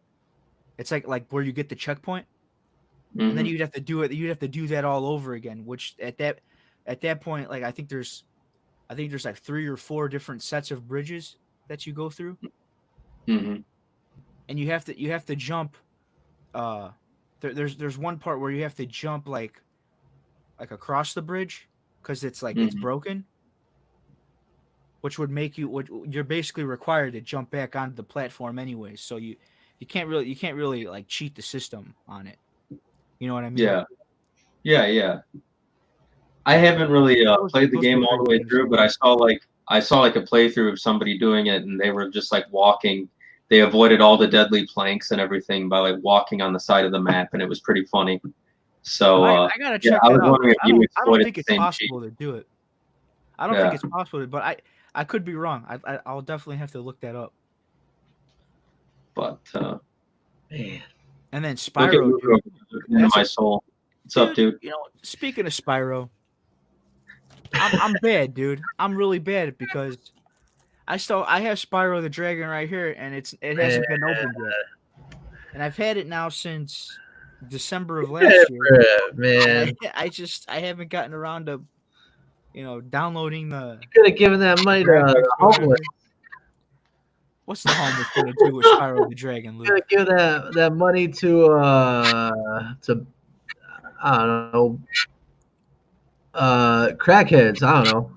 It's like where you get the checkpoint, and then you'd have to do it. You'd have to do that all over again. Which at that point, like I think there's like 3 or 4 different sets of bridges that you go through, and you have to jump. There's one part where you have to jump like across the bridge, because it's like it's broken, which would make you're basically required to jump back onto the platform anyways. So you can't really like cheat the system on it. You know what I mean? Yeah. I haven't really played the game all the way through, but I saw like a playthrough of somebody doing it, and they were just like walking. They avoided all the deadly planks and everything by like walking on the side of the map, and it was pretty funny. So I gotta check I was that out. wondering if you I don't exploited think the it's same possible to do it. I don't think it's possible, but I could be wrong. I'll definitely have to look that up. But Man. And then Spyro, into my soul. What's up, dude? Speaking of Spyro, I'm bad, dude. I'm really bad, because I have Spyro the Dragon right here, and it hasn't been opened yet. And I've had it now since December of last year. Man, I haven't gotten around to downloading the. you could have given that money to the homeless. What's the homeless gonna do with Spyro the Dragon, I'm Luke? gonna give that money to I don't know crackheads. I don't know.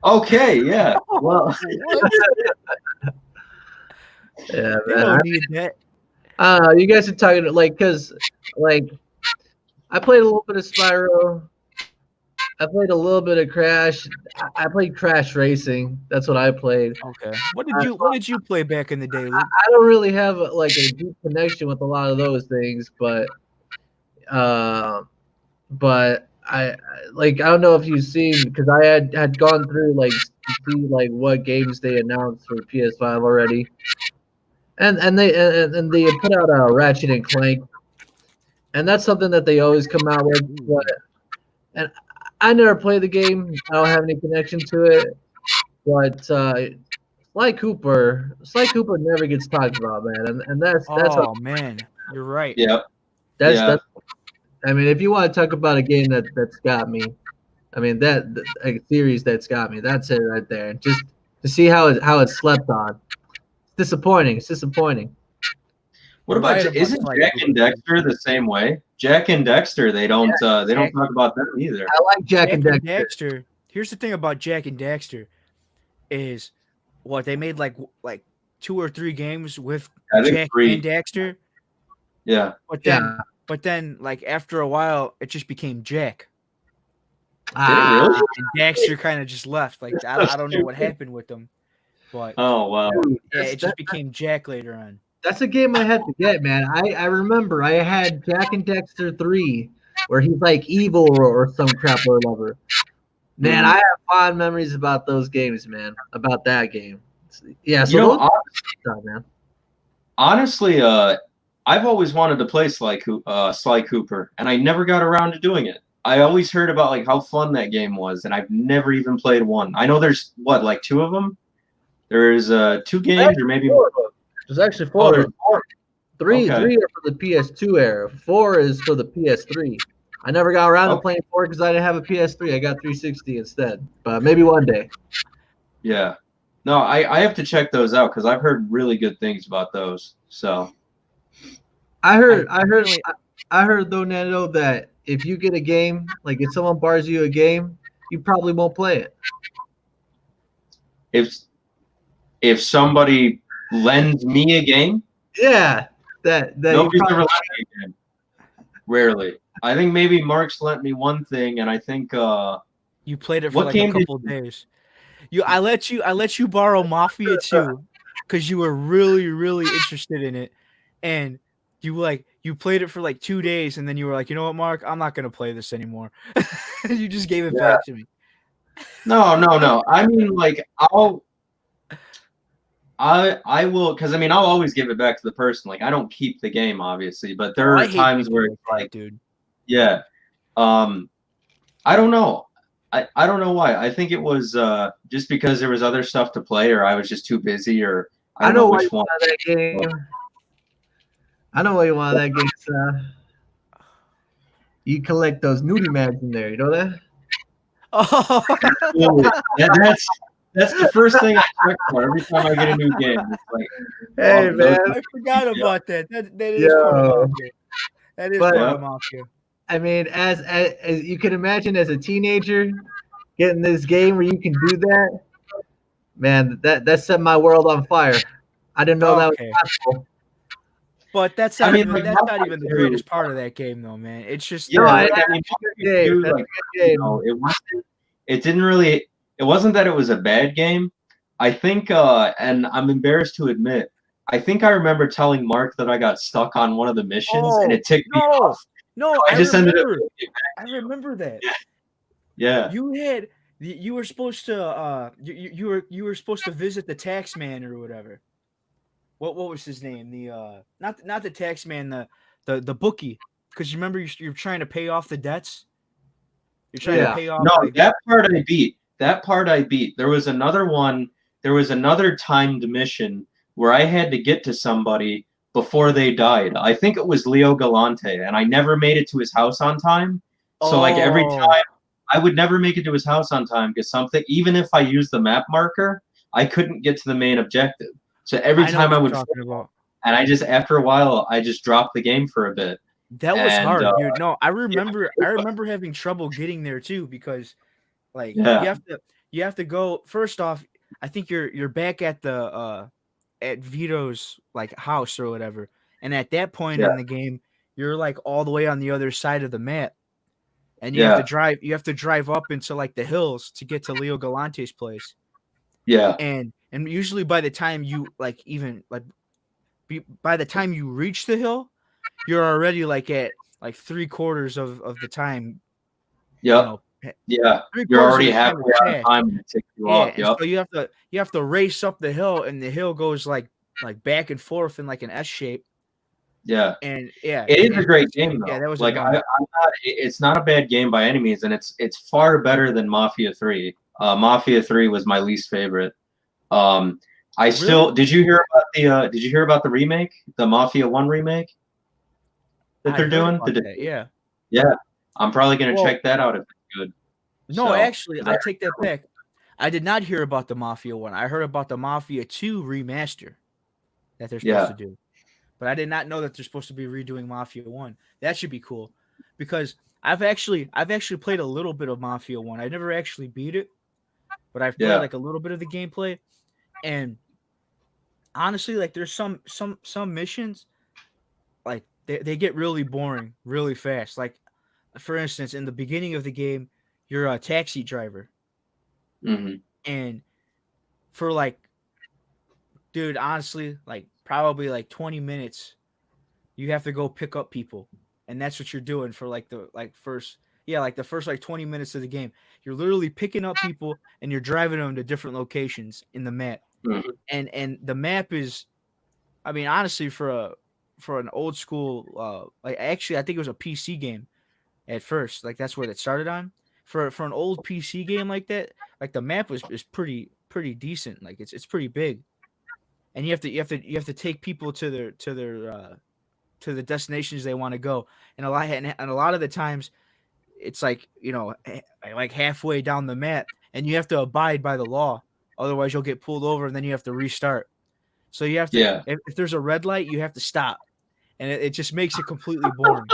Okay, yeah. Well, What? Yeah, They man. don't need that. I don't know. You guys are talking because I played a little bit of Spyro. I played a little bit of Crash. I played Crash Racing. That's what I played. Okay. What did you play back in the day, Luke? I don't really have a deep connection with a lot of those things, but I don't know if you've seen because I had gone through to see what games they announced for PS5 already, and they had put out a Ratchet and Clank, and that's something that they always come out with. And I never played the game. I don't have any connection to it, but Sly Cooper never gets talked about, man, and that's Oh man, you're right. yeah. that's I mean, if you want to talk about a game that's got me, I mean a series that's got me. That's it right there. Just to see how it's slept on. It's disappointing. It's disappointing. What about Right about isn't Sly Jack Cooper. and Dexter the same way? Jack and Dexter, they don't talk about them either. I like Jack and Dexter. Dexter. Here's the thing about Jack and Dexter, is what they made like 2 or 3 games with I think Jack 3. and Dexter, Yeah. but then like after a while it just became Jack. Did it really? And Dexter kind of just left. Like I don't know what happened with them, but Oh wow. Dude, yeah, it just became Jack later on. That's a game I had to get, man. I remember I had Jack and Dexter 3, where he's like evil or some crap or whatever. Man, I have fond memories about those games, man. About that game. Yeah, so You know, man. honestly, I've always wanted to play Sly Cooper, and I never got around to doing it. I always heard about like how fun that game was, and I've never even played one. I know there's 2 of them. There's 2 games, or maybe Four of them. There's actually 4. Oh, there's 4. Three Okay. are for the PS2 era. 4 is for the PS3. I never got around to playing 4 because I didn't have a PS3. I got 360 instead. But maybe one day. Yeah. No, I have to check those out because I've heard really good things about those. So I heard though, Nando, that if you get a game, like if someone bars you a game, you probably won't play it. if somebody lends me a game, Yeah, that nobody's ever lent me a game. Rarely. I think maybe Mark's lent me one thing, and I think You played it for What like a game did couple days. I let you borrow Mafia 2 because you were really interested in it, and you played it for like 2 days, and then you were like, you know what, Mark, I'm not gonna play this anymore. You just gave it back to me. no. I mean, like I will, because I mean I'll always give it back to the person. Like I don't keep the game, obviously, but there I are hate times people where like it's that, like, dude. yeah, I don't know. I don't know why. I think it was just because there was other stuff to play, or I was just too busy, or I don't know why which you one. wanted that game. I know why you wanted that game, sir. You collect those nudie mags in there. You know that? Oh, That's the first thing I check for every time I get a new game. It's like, Hey, oh, man. I forgot about that. That is Yo. part of Mafia. That is But- part of Mafia. I mean, as you can imagine, as a teenager, getting this game where you can do that, man, that set my world on fire. I didn't know that was Okay. possible. But that's I not mean, even like, that's not Mafia even the 2 greatest part of that game, though, man. It's just yeah, No, like, that's I mean, a good Mafia game. 2, That's like, a good game. you know, it wasn't that it was a bad game. I think, and I'm embarrassed to admit, I think I remember telling Mark that I got stuck on one of the missions, and it ticked me off. No, I just ended up. I remember that. Yeah. You were supposed to you were supposed to visit the tax man or whatever. What was his name? The not the tax man, the bookie, because you remember you're trying to pay off the debts. You're trying to pay off. No, like, that part I beat. That part I beat. There was another one. There was another timed mission where I had to get to somebody before they died. I think it was Leo Galante, and I never made it to his house on time. So like every Oh. time, I would never make it to his house on time because something, even if I used the map marker, I couldn't get to the main objective. So every I know time what I you're would, talking about. and I just after a while I just dropped the game for a bit. That was And, hard, dude. No, I remember having trouble getting there too because like Yeah. you have to go first off. I think you're back at the at Vito's like house or whatever, and at that point Yeah. in the game, you're like all the way on the other side of the map, and you Yeah. have to drive up into like the hills to get to Leo Galante's place, Yeah. and usually by the time you like even like by the time you reach the hill, you're already like at like 3/4 of the time, you Yep. know, Yeah. 3/4 You're of already the time halfway has out of passed. time to take you Yeah, off. and Yep. so you have to race up the hill, and the hill goes like back and forth in like an S shape, Yeah. and yeah, It is a and great game though. yeah, that was Like annoying. I'm not. It's not a bad game by any means, and it's far better than Mafia 3. Mafia 3 was my least favorite. I still Really? did you hear about the did you hear about the remake, the Mafia 1 remake that I they're heard doing? about that. Yeah. Yeah, I'm probably gonna Well, check that out if it's good. no, So, actually, 'cause I take that back. I did not hear about the Mafia 1. I heard about the Mafia 2 remaster that they're supposed to yeah, do. But I did not know that they're supposed to be redoing Mafia 1. That should be cool because I've actually played a little bit of Mafia 1. I never actually beat it, but I've played yeah, like a little bit of the gameplay, and honestly, like there's some missions like they get really boring really fast. Like for instance, in the beginning of the game, you're a taxi driver, hmm and for like, dude, honestly, like probably like 20 minutes, you have to go pick up people, and that's what you're doing for like the like first like the first like 20 minutes of the game. You're literally picking up people and you're driving them to different locations in the map, hmm and the map is, I mean, honestly, for an old school, like actually, I think it was a PC game at first. Like that's where it started on. For an old PC game like that, like the map is pretty decent. Like it's pretty big, and you have to take people to the destinations they want to go, and a lot of the times, it's like like halfway down the map, and you have to abide by the law. Otherwise, you'll get pulled over, and then you have to restart. So you have to, yeah. if there's a red light, you have to stop, and it just makes it completely boring.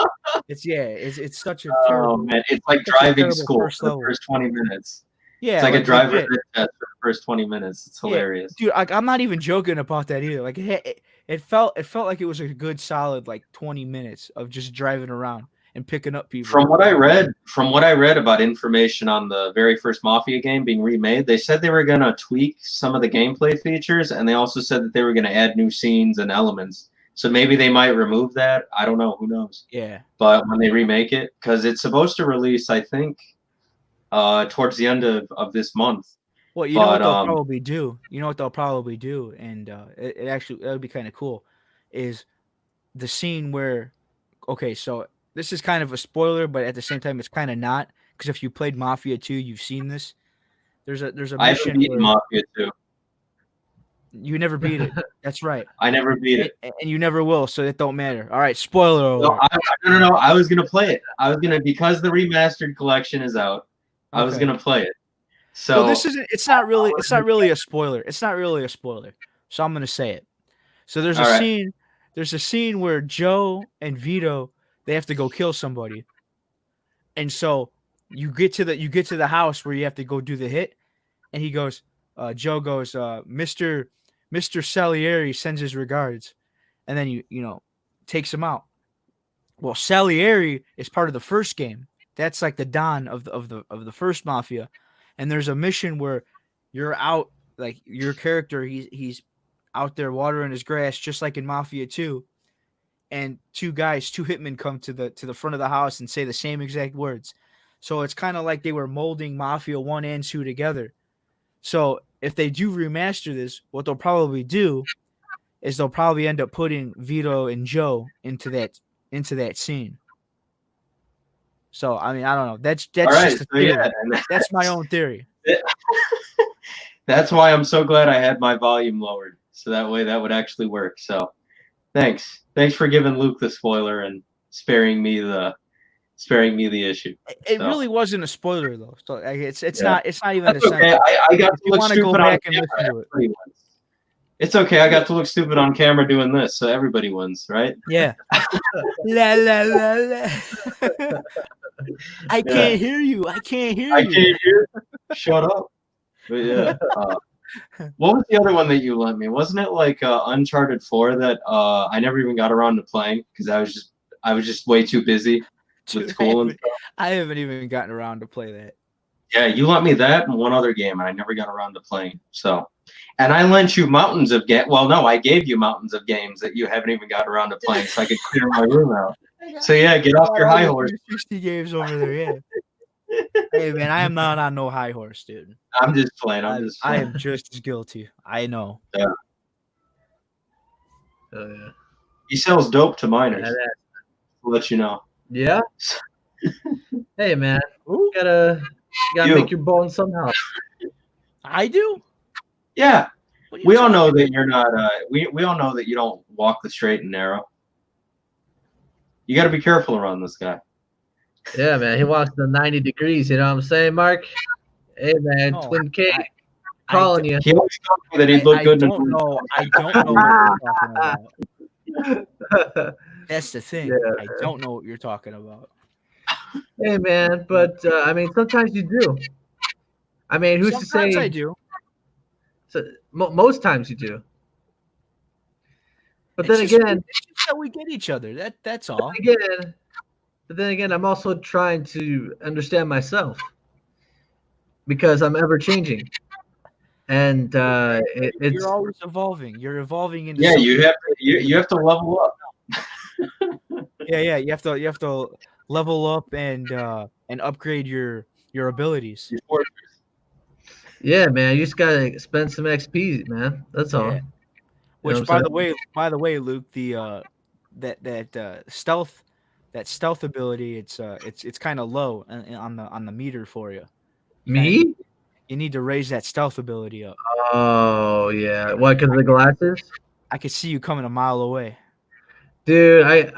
It's such a Oh terrible, man, it's like such a driving terrible school first for the level. first 20 minutes. Yeah, It's like a driver's legit. ed test for the first 20 minutes. It's Yeah, hilarious. dude. Like I'm not even joking about that either. Like it felt like it was a good solid like 20 minutes of just driving around and picking up people. From what I read about information on the very first Mafia game being remade, they said they were gonna tweak some of the gameplay features, and they also said that they were gonna add new scenes and elements. So maybe they might remove that. I don't know. Who knows? Yeah. But when they remake it, because it's supposed to release, I think, towards the end of this month. Well, you know what But they'll probably do. You know what they'll probably do, and it actually that would be kind of cool. Is the scene where, okay, so this is kind of a spoiler, but at the same time, it's kind of not, because if you played Mafia 2, you've seen this. There's a I haven't mission beaten where Mafia 2. you never beat it. That's right, I never beat it. and you never will, so it don't matter. All right, spoiler No, alert. no. I was gonna play it. I was gonna, because the remastered collection is out. I was Okay. gonna play it. So Well, this isn't. It's not really a spoiler. It's not really a spoiler. So I'm gonna say it. So there's a All right. scene. There's a scene where Joe and Vito, they have to go kill somebody, and so you get to the house where you have to go do the hit, and he goes, Joe goes, Mr. Salieri sends his regards, and then takes him out. Well, Salieri is part of the first game. That's like the Don of the first Mafia, and there's a mission where you're out, like your character, he's out there watering his grass, just like in Mafia 2, and two hitmen come to the front of the house and say the same exact words. So it's kind of like they were molding Mafia 1 and 2 together. So if they do remaster this, what they'll probably do is they'll probably end up putting Vito and Joe into that scene. So I mean, I don't know. That's all right. just a So theory. yeah, and That's my own theory. that's why I'm so glad I had my volume lowered, so that way that would actually work. So thanks for giving Luke the spoiler and sparing me the issue. It So, really wasn't a spoiler though. So like, it's Yeah. not even That's a okay. I got to If you look want to go stupid on back and camera listen to it. after he wins. It's okay. I got to look stupid on camera doing this, so everybody wins, right? Yeah. La la la la. I can't hear you. I can't hear I you. can't hear. Shut up. But yeah. What was the other one that you lent me? Wasn't it like Uncharted 4 that I never even got around to playing because I was just way too busy with school and stuff. I haven't even gotten around to play that. Yeah, you lent me that and one other game, and I never got around to playing. So, and I lent you mountains of games. Well, no, I gave you mountains of games that you haven't even got around to playing, so I could clear my room out. So yeah, get off your high horse. 60 games over there, yeah. Hey man, I am not on no high horse, dude. I'm just playing. I am just as guilty. I know. Yeah. Oh, yeah. He sells dope to minors. Yeah, I'll let you know. Yeah. Hey man, you gotta make your bones somehow. I do. Yeah. We all know that you're not. We all know that you don't walk the straight and narrow. You got to be careful around this guy. Yeah, man. He walks the 90 degrees. You know what I'm saying, Mark? Hey, man. No, Twin K calling you. He always told me that he'd look good. I don't know what you're talking about. That's the thing. Yeah. I don't know what you're talking about. Hey, man. But, I mean, sometimes you do. I mean, who's Sometimes to say? I do. So, most times you do. But It's then just- again, it's just that we get each other. That's all. But then again, I'm also trying to understand myself because I'm ever changing, and it's You're always evolving. You're evolving into Yeah, something. you have to level up. Yeah. You have to level up and upgrade your abilities. yeah, man. You just gotta spend some XP, man. That's all. Yeah. You know Which, what I'm by the way, Luke, the that stealth ability, it's kind of low on the meter for you. Me? You need to raise that stealth ability up. Oh yeah. Why? Because of the glasses? I could see you coming a mile away. Dude, I'm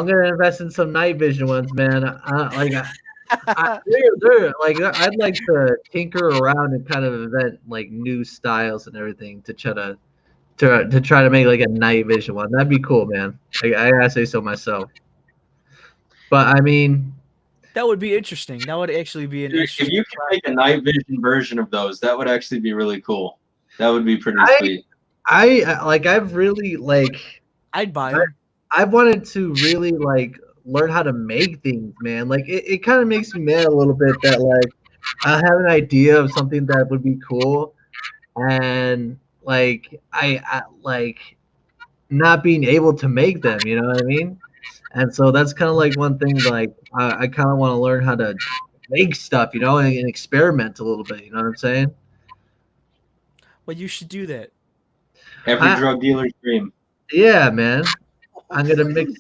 gonna invest in some night vision ones, man. They're like I'd like to tinker around and kind of invent like new styles and everything to try to make like a night vision one. That'd be cool, man. I gotta say so myself. But I mean, That would be interesting. That would actually be an If interesting. you could make a night vision version of those, that would actually be really cool. That would be pretty sweet. I've really like I'd buy it. I've wanted to really like learn how to make things, man. Like it kind of makes me mad a little bit that like I have an idea of something that would be cool, and like I like not being able to make them. You know what I mean? And so that's kind of like one thing. Like I kind of want to learn how to make stuff, you know, and experiment a little bit. You know what I'm saying? Well, you should do that. Every drug dealer's dream. Yeah, man. I'm gonna mix.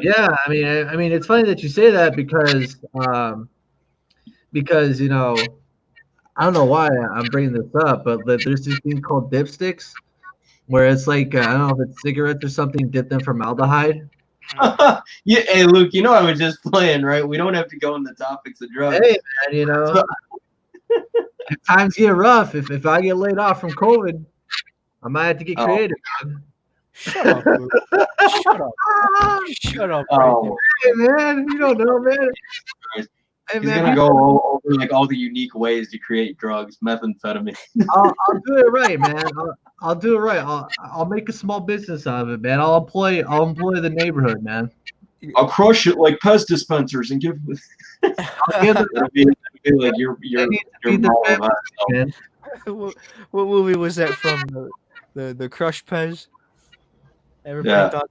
Yeah, I mean, it's funny that you say that because you know, I don't know why I'm bringing this up, but there's this thing called dipsticks, where it's like I don't know if it's cigarettes or something dipped in formaldehyde. Yeah, hey Luke, you know I was just playing, right? We don't have to go into topics of drugs. Hey, man, you know, if times get rough, if I get laid off from COVID, I might have to get creative. Shut up, Luke. Shut up. Shut up. Oh, Hey, man, you don't know, man. Hey, he's man, gonna go over like all the unique ways to create drugs, methamphetamine. I'll do it right, man. I'll do it right. I'll make a small business out of it, man. I'll employ the neighborhood, man. I'll crush it like Pez dispensers and give. I'll give them, That'd be like your need to feed their mom, families, huh? man. What movie was that from? The Crush Pez? Everybody Yeah. thought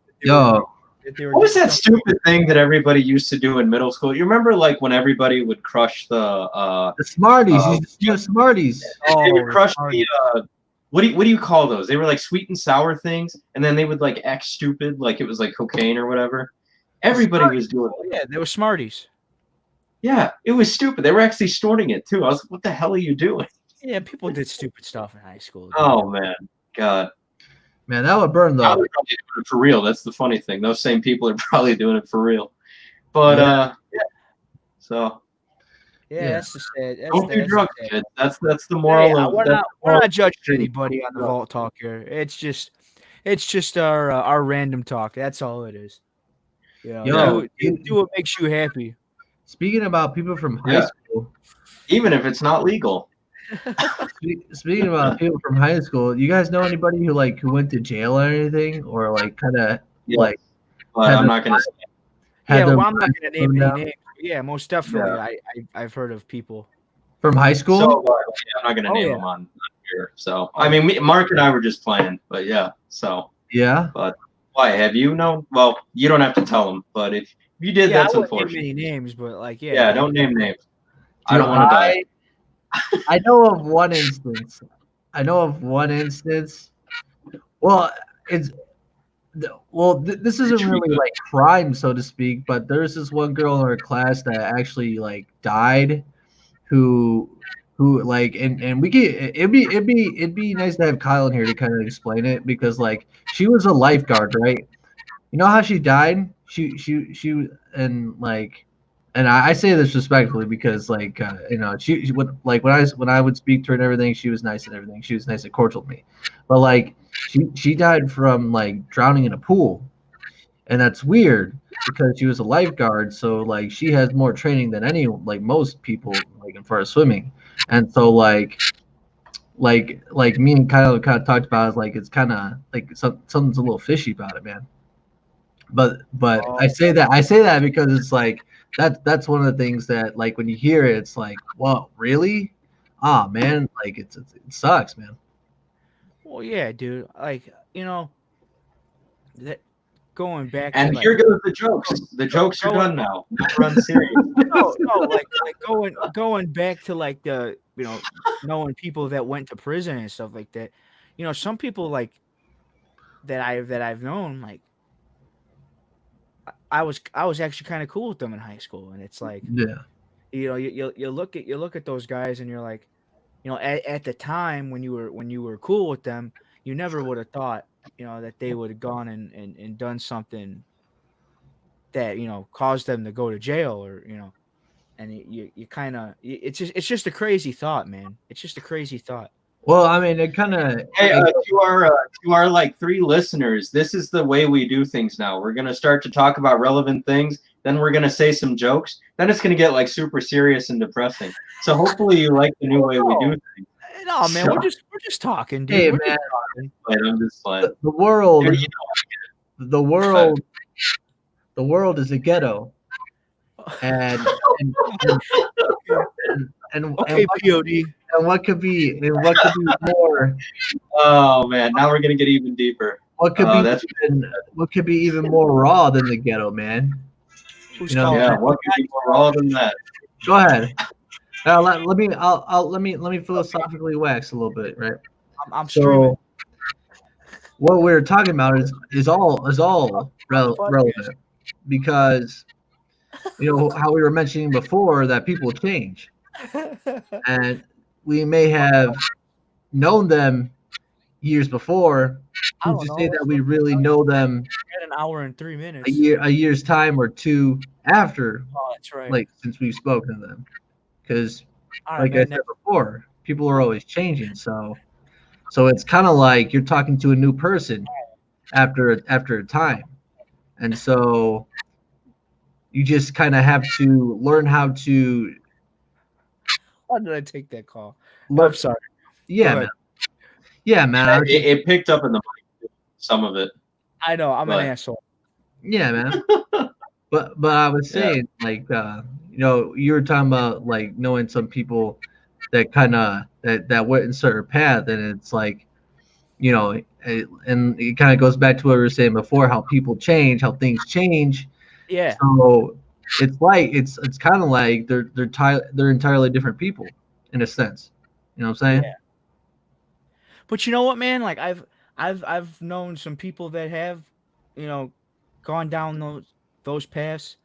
that they were What was that just- stupid thing that everybody used to do in middle school? You remember, like when everybody would crush the The Smarties, you just do Smarties. they Oh, would crush sorry. the what do you call those? They were like sweet and sour things, and then they would like act stupid, like it was like cocaine or whatever. Everybody was doing it. Yeah, they were Smarties. Yeah, it was stupid. They were actually snorting it too. I was like, what the hell are you doing? Yeah, people did stupid stuff in high school. Oh man, God. Man, that would burn Now though. they're probably doing it for real. That's the funny thing. Those same people are probably doing it for real. But yeah. So Yeah, that's the sad. Don't do That's drugs, sad. kids. That's the Yeah, moral yeah, of. we're that's not the we're moral not of judging the truth. anybody on the Vault Talk here. It's just our random talk. That's all it is. You know, Yo, do what makes you happy. speaking about people from high Yeah. school, Even if it's not legal. speaking about people from high school, you guys know anybody who went to jail or anything, or like kind of Yeah. like But had I'm their- not gonna say. had Yeah, their well, I'm not lives gonna name burned any down? names. But yeah, most definitely. I've heard of people. From high school? So yeah, I'm not gonna Oh, name yeah. them on here. So Oh, I mean, Mark and I were just playing, but yeah. So Yeah. why have you known? Well, you don't have to tell them, but if you did, Yeah, that's I wouldn't name unfortunate. any names, but like, yeah. Yeah, don't name names. I Dude, don't want to die. I know of one instance. Well, this isn't really like crime, so to speak, but there's this one girl in our class that actually like died, who like, and we could it'd be nice to have Kyle in here to kind of explain it, because like she was a lifeguard, right? You know how she died? She and like, and I say this respectfully because like she would like when I would speak to her and everything, she was nice and everything. She was nice and cordial to me, but like she died from like drowning in a pool, and that's weird because she was a lifeguard, so like she has more training than most people like in far as swimming, and so like me and Kyle kind of talked about is like it's kind of like something's a little fishy about it, man. But I say that because it's like that's one of the things that like when you hear it, it's like, whoa, really? Ah, man, like it sucks, man. Well, yeah, dude. Like, that going back And to here goes the jokes. The jokes are done now. Run serious. no, like going back to like the knowing people that went to prison and stuff like that. Some people like that I've known, like I was actually kind of cool with them in high school, and it's like Yeah. you look at those guys and you're like, at the time when you were cool with them, you never would have thought that they would have gone and done something that caused them to go to jail, or and you kind of it's just a crazy thought, man. It's just a crazy thought. Well, I mean, it kind of. Hey, to our like 3 listeners, this is the way we do things now. We're gonna start to talk about relevant things, then we're gonna say some jokes, then it's gonna get like super serious and depressing. So hopefully you like the new way we do things. No, man, So- we're just talking, dude. Hey, We're man, But I'm just like, the world, yeah, you know, the world is a ghetto, and okay, POD. and what could be more. oh man, now we're gonna get even deeper. What could be even more raw than the ghetto, man? Who's You know, calling? Yeah, what could be more raw than that? Go ahead. Let me philosophically wax a little bit, right? I'm streaming. So what we're talking about is all relevant, because how we were mentioning before that people change, and we may have known them years before. I Who's don't to say know. that we really know them At an hour and 3 minutes. a year's time or two after, Oh, that's right. like since we've spoken to them? Because All right, like I man, said before, people are always changing. So it's kind of like you're talking to a new person after a time, and so you just kind of have to learn how to. Why did I take that call? Learn, I'm sorry. yeah, Go man. Yeah, man. I was just- It picked up in the mic, some of it. I know I'm an But- asshole. yeah, man. But I was saying, like, you were talking about like knowing some people that kind of that went in a certain path, and it's like, and it kind of goes back to what we were saying before, how people change, how things change. Yeah. So it's like it's kind of like they're entirely different people in a sense. You know what I'm saying? Yeah. But you know what, man? Like I've known some people that have, gone down those paths,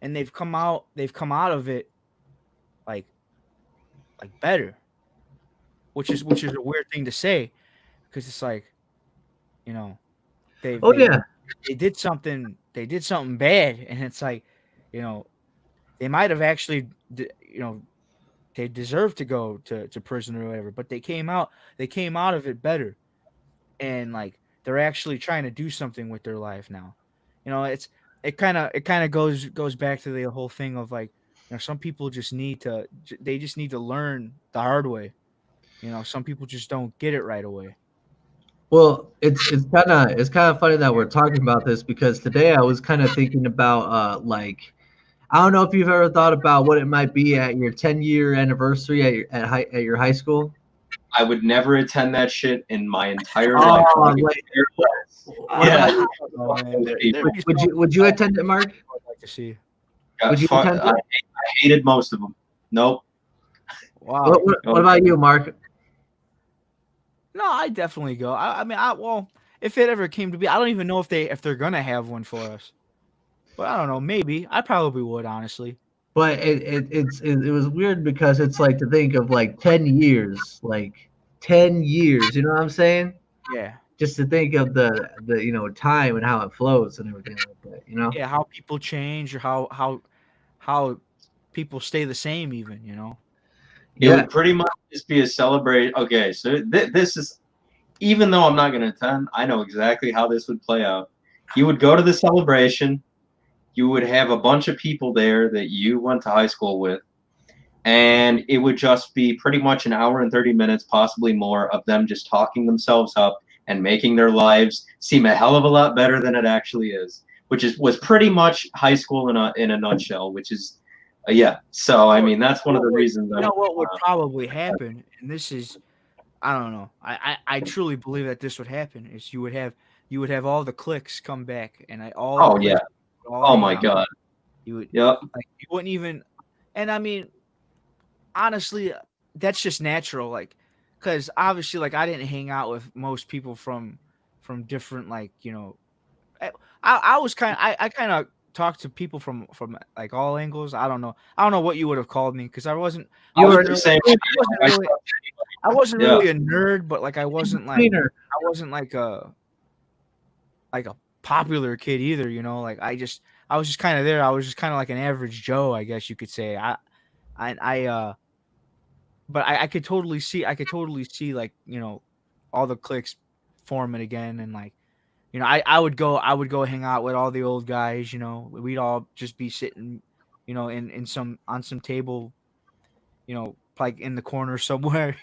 and they've come out of it like better. Which is a weird thing to say, because it's like, they did something bad, and it's like, they might have actually they deserve to go to prison or whatever, but they came out of it better, and like they're actually trying to do something with their life now. It kind of goes back to the whole thing of like, some people just need to learn the hard way. Some people just don't get it right away. Well, it's kind of funny that we're talking about this, because today I was kind of thinking about like, I don't know if you've ever thought about what it might be at your 10-year anniversary at your high school. I would never attend that shit in my entire Oh, life. like- Yeah. Would you attend it, Mark? I'd like to see. Would you attend I hated most of them. Nope. Wow. What about you, Mark? No, I definitely go. I mean, well, if it ever came to be, I don't even know if they're gonna have one for us. But I don't know. Maybe I probably would, honestly. But it was weird, because it's like, to think of like 10 years, like 10 years. You know what I'm saying? Yeah. Just to think of the time and how it flows and everything like that. Yeah, how people change, or how people stay the same, even. It would pretty much just be a celebration. Okay, so this is, even though I'm not going to attend, I know exactly how this would play out. You would go to the celebration. You would have a bunch of people there that you went to high school with, and it would just be pretty much an hour and 30 minutes, possibly more, of them just talking themselves up and making their lives seem a hell of a lot better than it actually is, which was pretty much high school in a nutshell, which is yeah. So I mean, that's one of the reasons. What would probably happen, and this is, I don't know. I truly believe that this would happen. Is you would have all the cliques come back, and Oh yeah. Oh my God. You would. Yep. Like, you wouldn't even, and I mean, honestly, that's just natural. Like, because obviously, like, I didn't hang out with most people from different, like, I was I kind of talked to people from like all angles. I don't know what you would have called me, because I wasn't. You were the same. I wasn't really a nerd, but like I wasn't like a popular kid either. Like I was just kind of there. I was just kind of like an average Joe, I guess you could say. But I could totally see like, all the cliques forming again, and like, I would go hang out with all the old guys. We'd all just be sitting, on some table, like in the corner somewhere.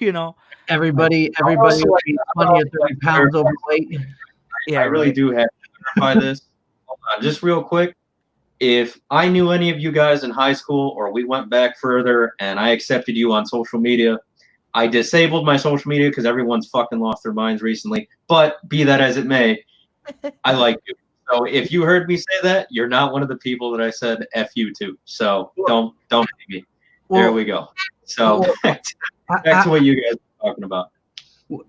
Everybody would be 20 or 30 pounds overweight. Yeah, I really do have to clarify this. Hold on, just real quick. If I knew any of you guys in high school, or we went back further, and I accepted you on social media, I disabled my social media because everyone's fucking lost their minds recently. But be that as it may, I like you. So if you heard me say that, you're not one of the people that I said F you to. So don't hate me. There we go. So back to what you guys were talking about.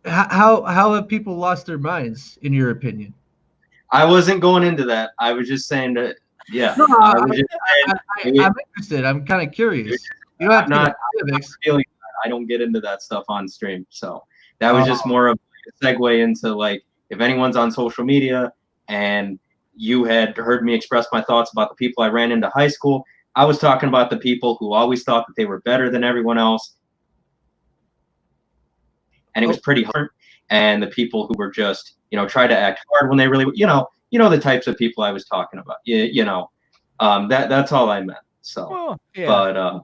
How have people lost their minds, in your opinion? I wasn't going into that. I was just saying that, yeah. No, I'm interested. I'm kind of curious. You don't have to I don't get into that stuff on stream. So that was just more of a segue into, like, if anyone's on social media and you had heard me express my thoughts about the people I ran into high school, I was talking about the people who always thought that they were better than everyone else. And it was pretty hard. And the people who were just, try to act hard when they really, the types of people I was talking about. That's all I meant. So, yeah. But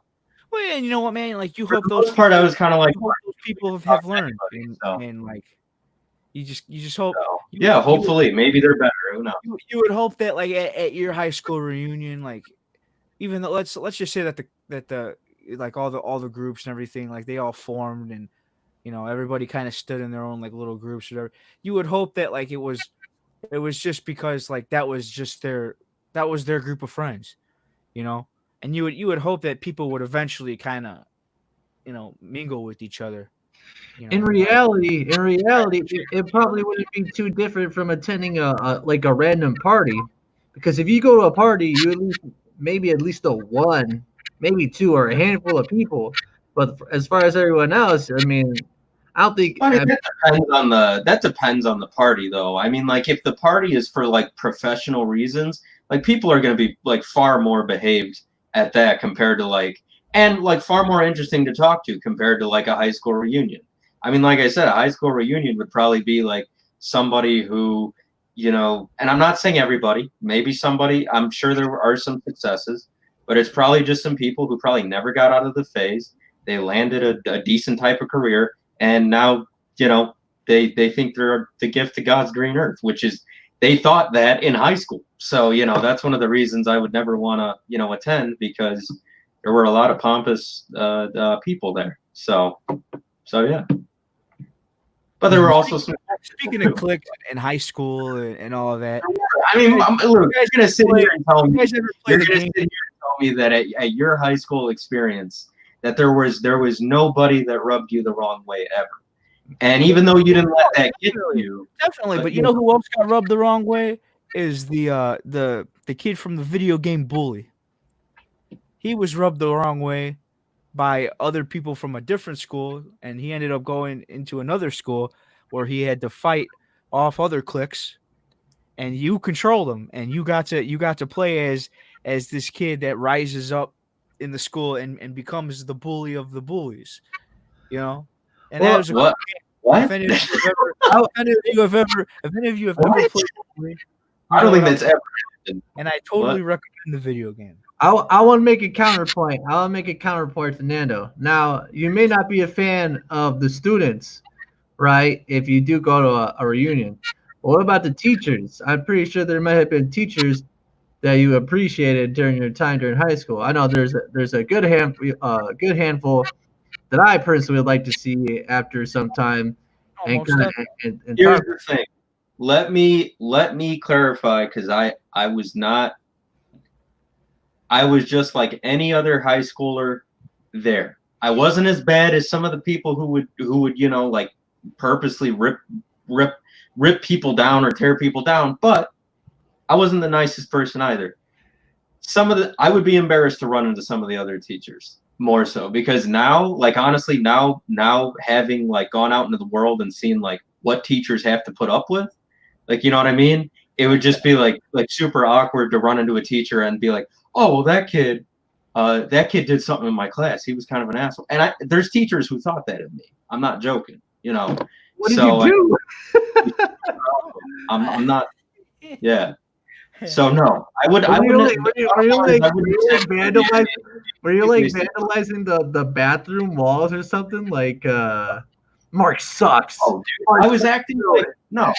well, and you know what, man? Like, you for hope the most part, I was kind of like, those people have learned, and like, you just hope. Yeah, hopefully, maybe they're better. Who knows? You would hope that, like, at your high school reunion, like, even though let's just say that the like all the groups and everything, like, they all formed, and everybody kind of stood in their own, like, little groups or whatever. You would hope that, like, it was just because, like, that was their group of friends, and you would hope that people would eventually kind of mingle with each other. In reality, it probably wouldn't be too different from attending a random party, because if you go to a party, you at least a one, maybe two, or a handful of people. But as far as everyone else, I mean, I don't think. That depends on the party, though. I mean, like, if the party is for, like, professional reasons, like, people are going to be, like, far more behaved at that compared to, like, and like far more interesting to talk to compared to like a high school reunion. I mean, like I said, a high school reunion would probably be like somebody who, you know, and I'm not saying everybody, maybe somebody, I'm sure there are some successes, but it's probably just some people who probably never got out of the phase. They landed a decent type of career, and now, you know, they think they're the gift to God's green earth, which is, they thought that in high school. So, you know, that's one of the reasons I would never want to, you know, attend, because there were a lot of pompous people there. So yeah. But there were also some. Speaking of cliques in high school and all of that, I mean, you're gonna sit here and tell me. You're gonna sit game? here and tell me that at your high school experience, that there was nobody that rubbed you the wrong way ever. And even though you didn't let that get you, Definitely, but you know who else got rubbed the wrong way is the kid from the video game Bully. He was rubbed the wrong way by other people from a different school, and he ended up going into another school where he had to fight off other cliques, and you controlled them, and you got to play as this kid that rises up in the school and becomes the bully of the bullies, you know. And that was a what? What? If any of you have ever played Bully, I don't think that's ever happened. and I totally recommend the video game. I want to make a counterpoint. I want to make a counterpoint to Nando. Now, you may not be a fan of the students, right? If you do go to a reunion, but what about the teachers? I'm pretty sure there might have been teachers that you appreciated during your time during high school. I know there's a good handful that I personally would like to see after some time. And kind of and here's the thing. Let me clarify, because I was not. I was just like any other high schooler there. I wasn't as bad as some of the people who would you know, like purposely rip people down or tear people down, but I wasn't the nicest person either. I would be embarrassed to run into some of the other teachers, more so, because now, like honestly, now having like gone out into the world and seen like what teachers have to put up with, like, you know what I mean? It would just be like super awkward to run into a teacher and be like, oh, well, that kid did something in my class. He was kind of an asshole. And there's teachers who thought that of me. I'm not joking, you know. What did you do? I'm not. Yeah. So no, I would. Were you like vandalizing the bathroom walls or something? Like Mark sucks. Oh, dude, I was acting like no.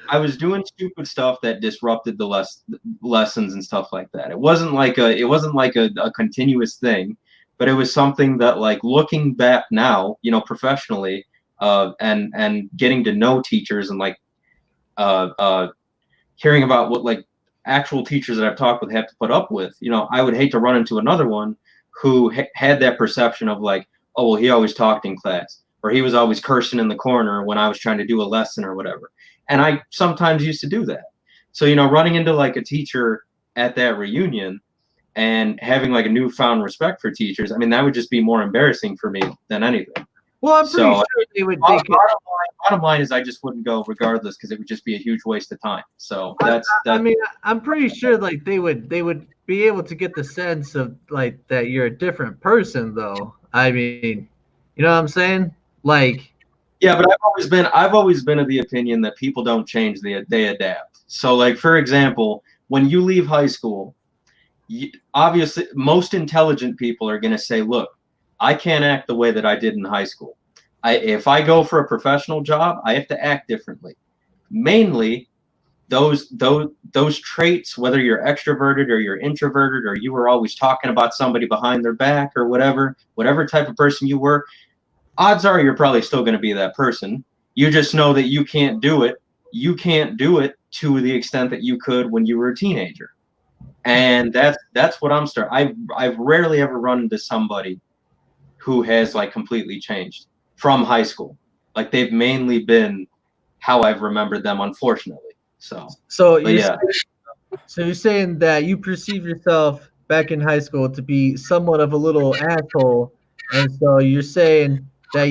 I was doing stupid stuff that disrupted the lessons and stuff like that. It wasn't like a continuous thing, but it was something that, like, looking back now, you know, professionally, and getting to know teachers and like hearing about what like actual teachers that I've talked with have to put up with, you know, I would hate to run into another one who had that perception of like, oh, well, he always talked in class, or he was always cursing in the corner when I was trying to do a lesson or whatever. And I sometimes used to do that. So, you know, running into like a teacher at that reunion and having like a newfound respect for teachers, I mean, that would just be more embarrassing for me than anything. Well, I'm pretty sure they would. Bottom line is I just wouldn't go regardless, because it would just be a huge waste of time. So that's. I mean, I'm pretty sure like they would be able to get the sense of like that you're a different person, though. I mean, you know what I'm saying? Like. Yeah, but I've always been of the opinion that people don't change, they adapt. So, like, for example, when you leave high school, obviously most intelligent people are going to say, look, I can't act the way that I did in high school. If I go for a professional job, I have to act differently. Mainly those traits, whether you're extroverted or you're introverted, or you were always talking about somebody behind their back or whatever type of person you were, odds are you're probably still going to be that person. You just know that you can't do it. You can't do it to the extent that you could when you were a teenager. And that's what I'm starting. I've rarely ever run into somebody who has like completely changed from high school. Like, they've mainly been how I've remembered them, unfortunately. So you're saying that you perceive yourself back in high school to be somewhat of a little asshole, and so you're saying that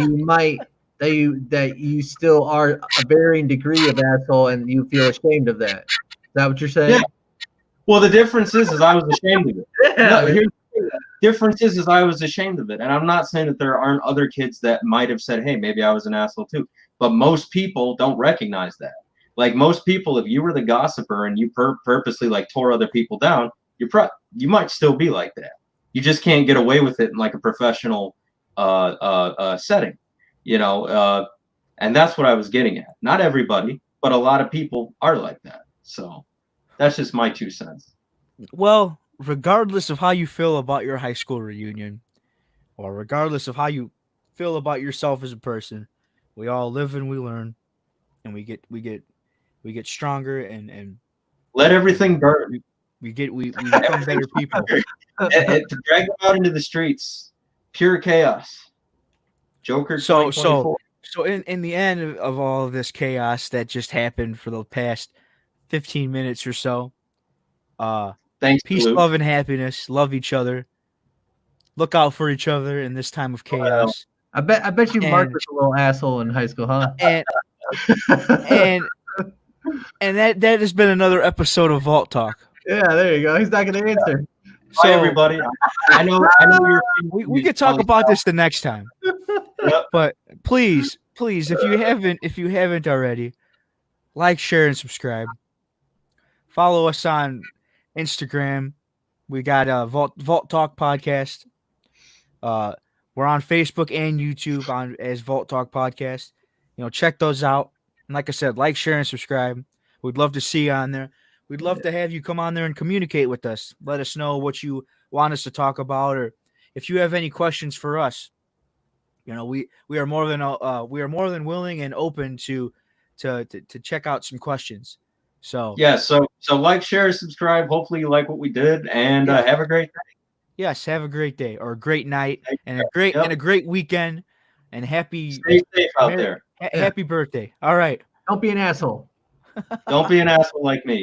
you still are a varying degree of asshole, and you feel ashamed of that. Is that what you're saying? Yeah. Well, the difference is I was ashamed of it. Yeah. No, Difference is I was ashamed of it, and I'm not saying that there aren't other kids that might have said, "Hey, maybe I was an asshole too." But most people don't recognize that. Like most people, if you were the gossiper and you purposely like tore other people down, you might still be like that. You just can't get away with it in like a professional setting, you know. And that's what I was getting at. Not everybody, but a lot of people are like that. So that's just my 2 cents. Well, regardless of how you feel about your high school reunion, or regardless of how you feel about yourself as a person, we all live and we learn, and we get stronger, and let everything burn. We become better people. To drag them out into the streets, pure chaos. Joker. So in the end of all of this chaos that just happened for the past 15 minutes or so, thanks, peace, Luke. love, and happiness. Love each other. Look out for each other in this time of chaos. I bet you Mark was a little asshole in high school, huh? And that has been another episode of Vault Talk. Yeah, there you go. He's not going to answer. Bye, everybody. I know we could talk about this the next time. Yep. But please, if you haven't already, like, share, and subscribe. Follow us on Instagram. We got a Vault Talk Podcast. We're on Facebook and YouTube as Vault Talk Podcast. Check those out. And like I said, like, share, and subscribe. We'd love to see you on there. We'd love to have you come on there and communicate with us. Let us know what you want us to talk about, or if you have any questions for us. We are more than willing and open to check out some questions. So yeah, so like, share, subscribe. Hopefully you like what we did, and have a great day. Yes, have a great day or a great night and a great weekend, and stay safe out there. Happy birthday. All right. Don't be an asshole. Don't be an asshole like me.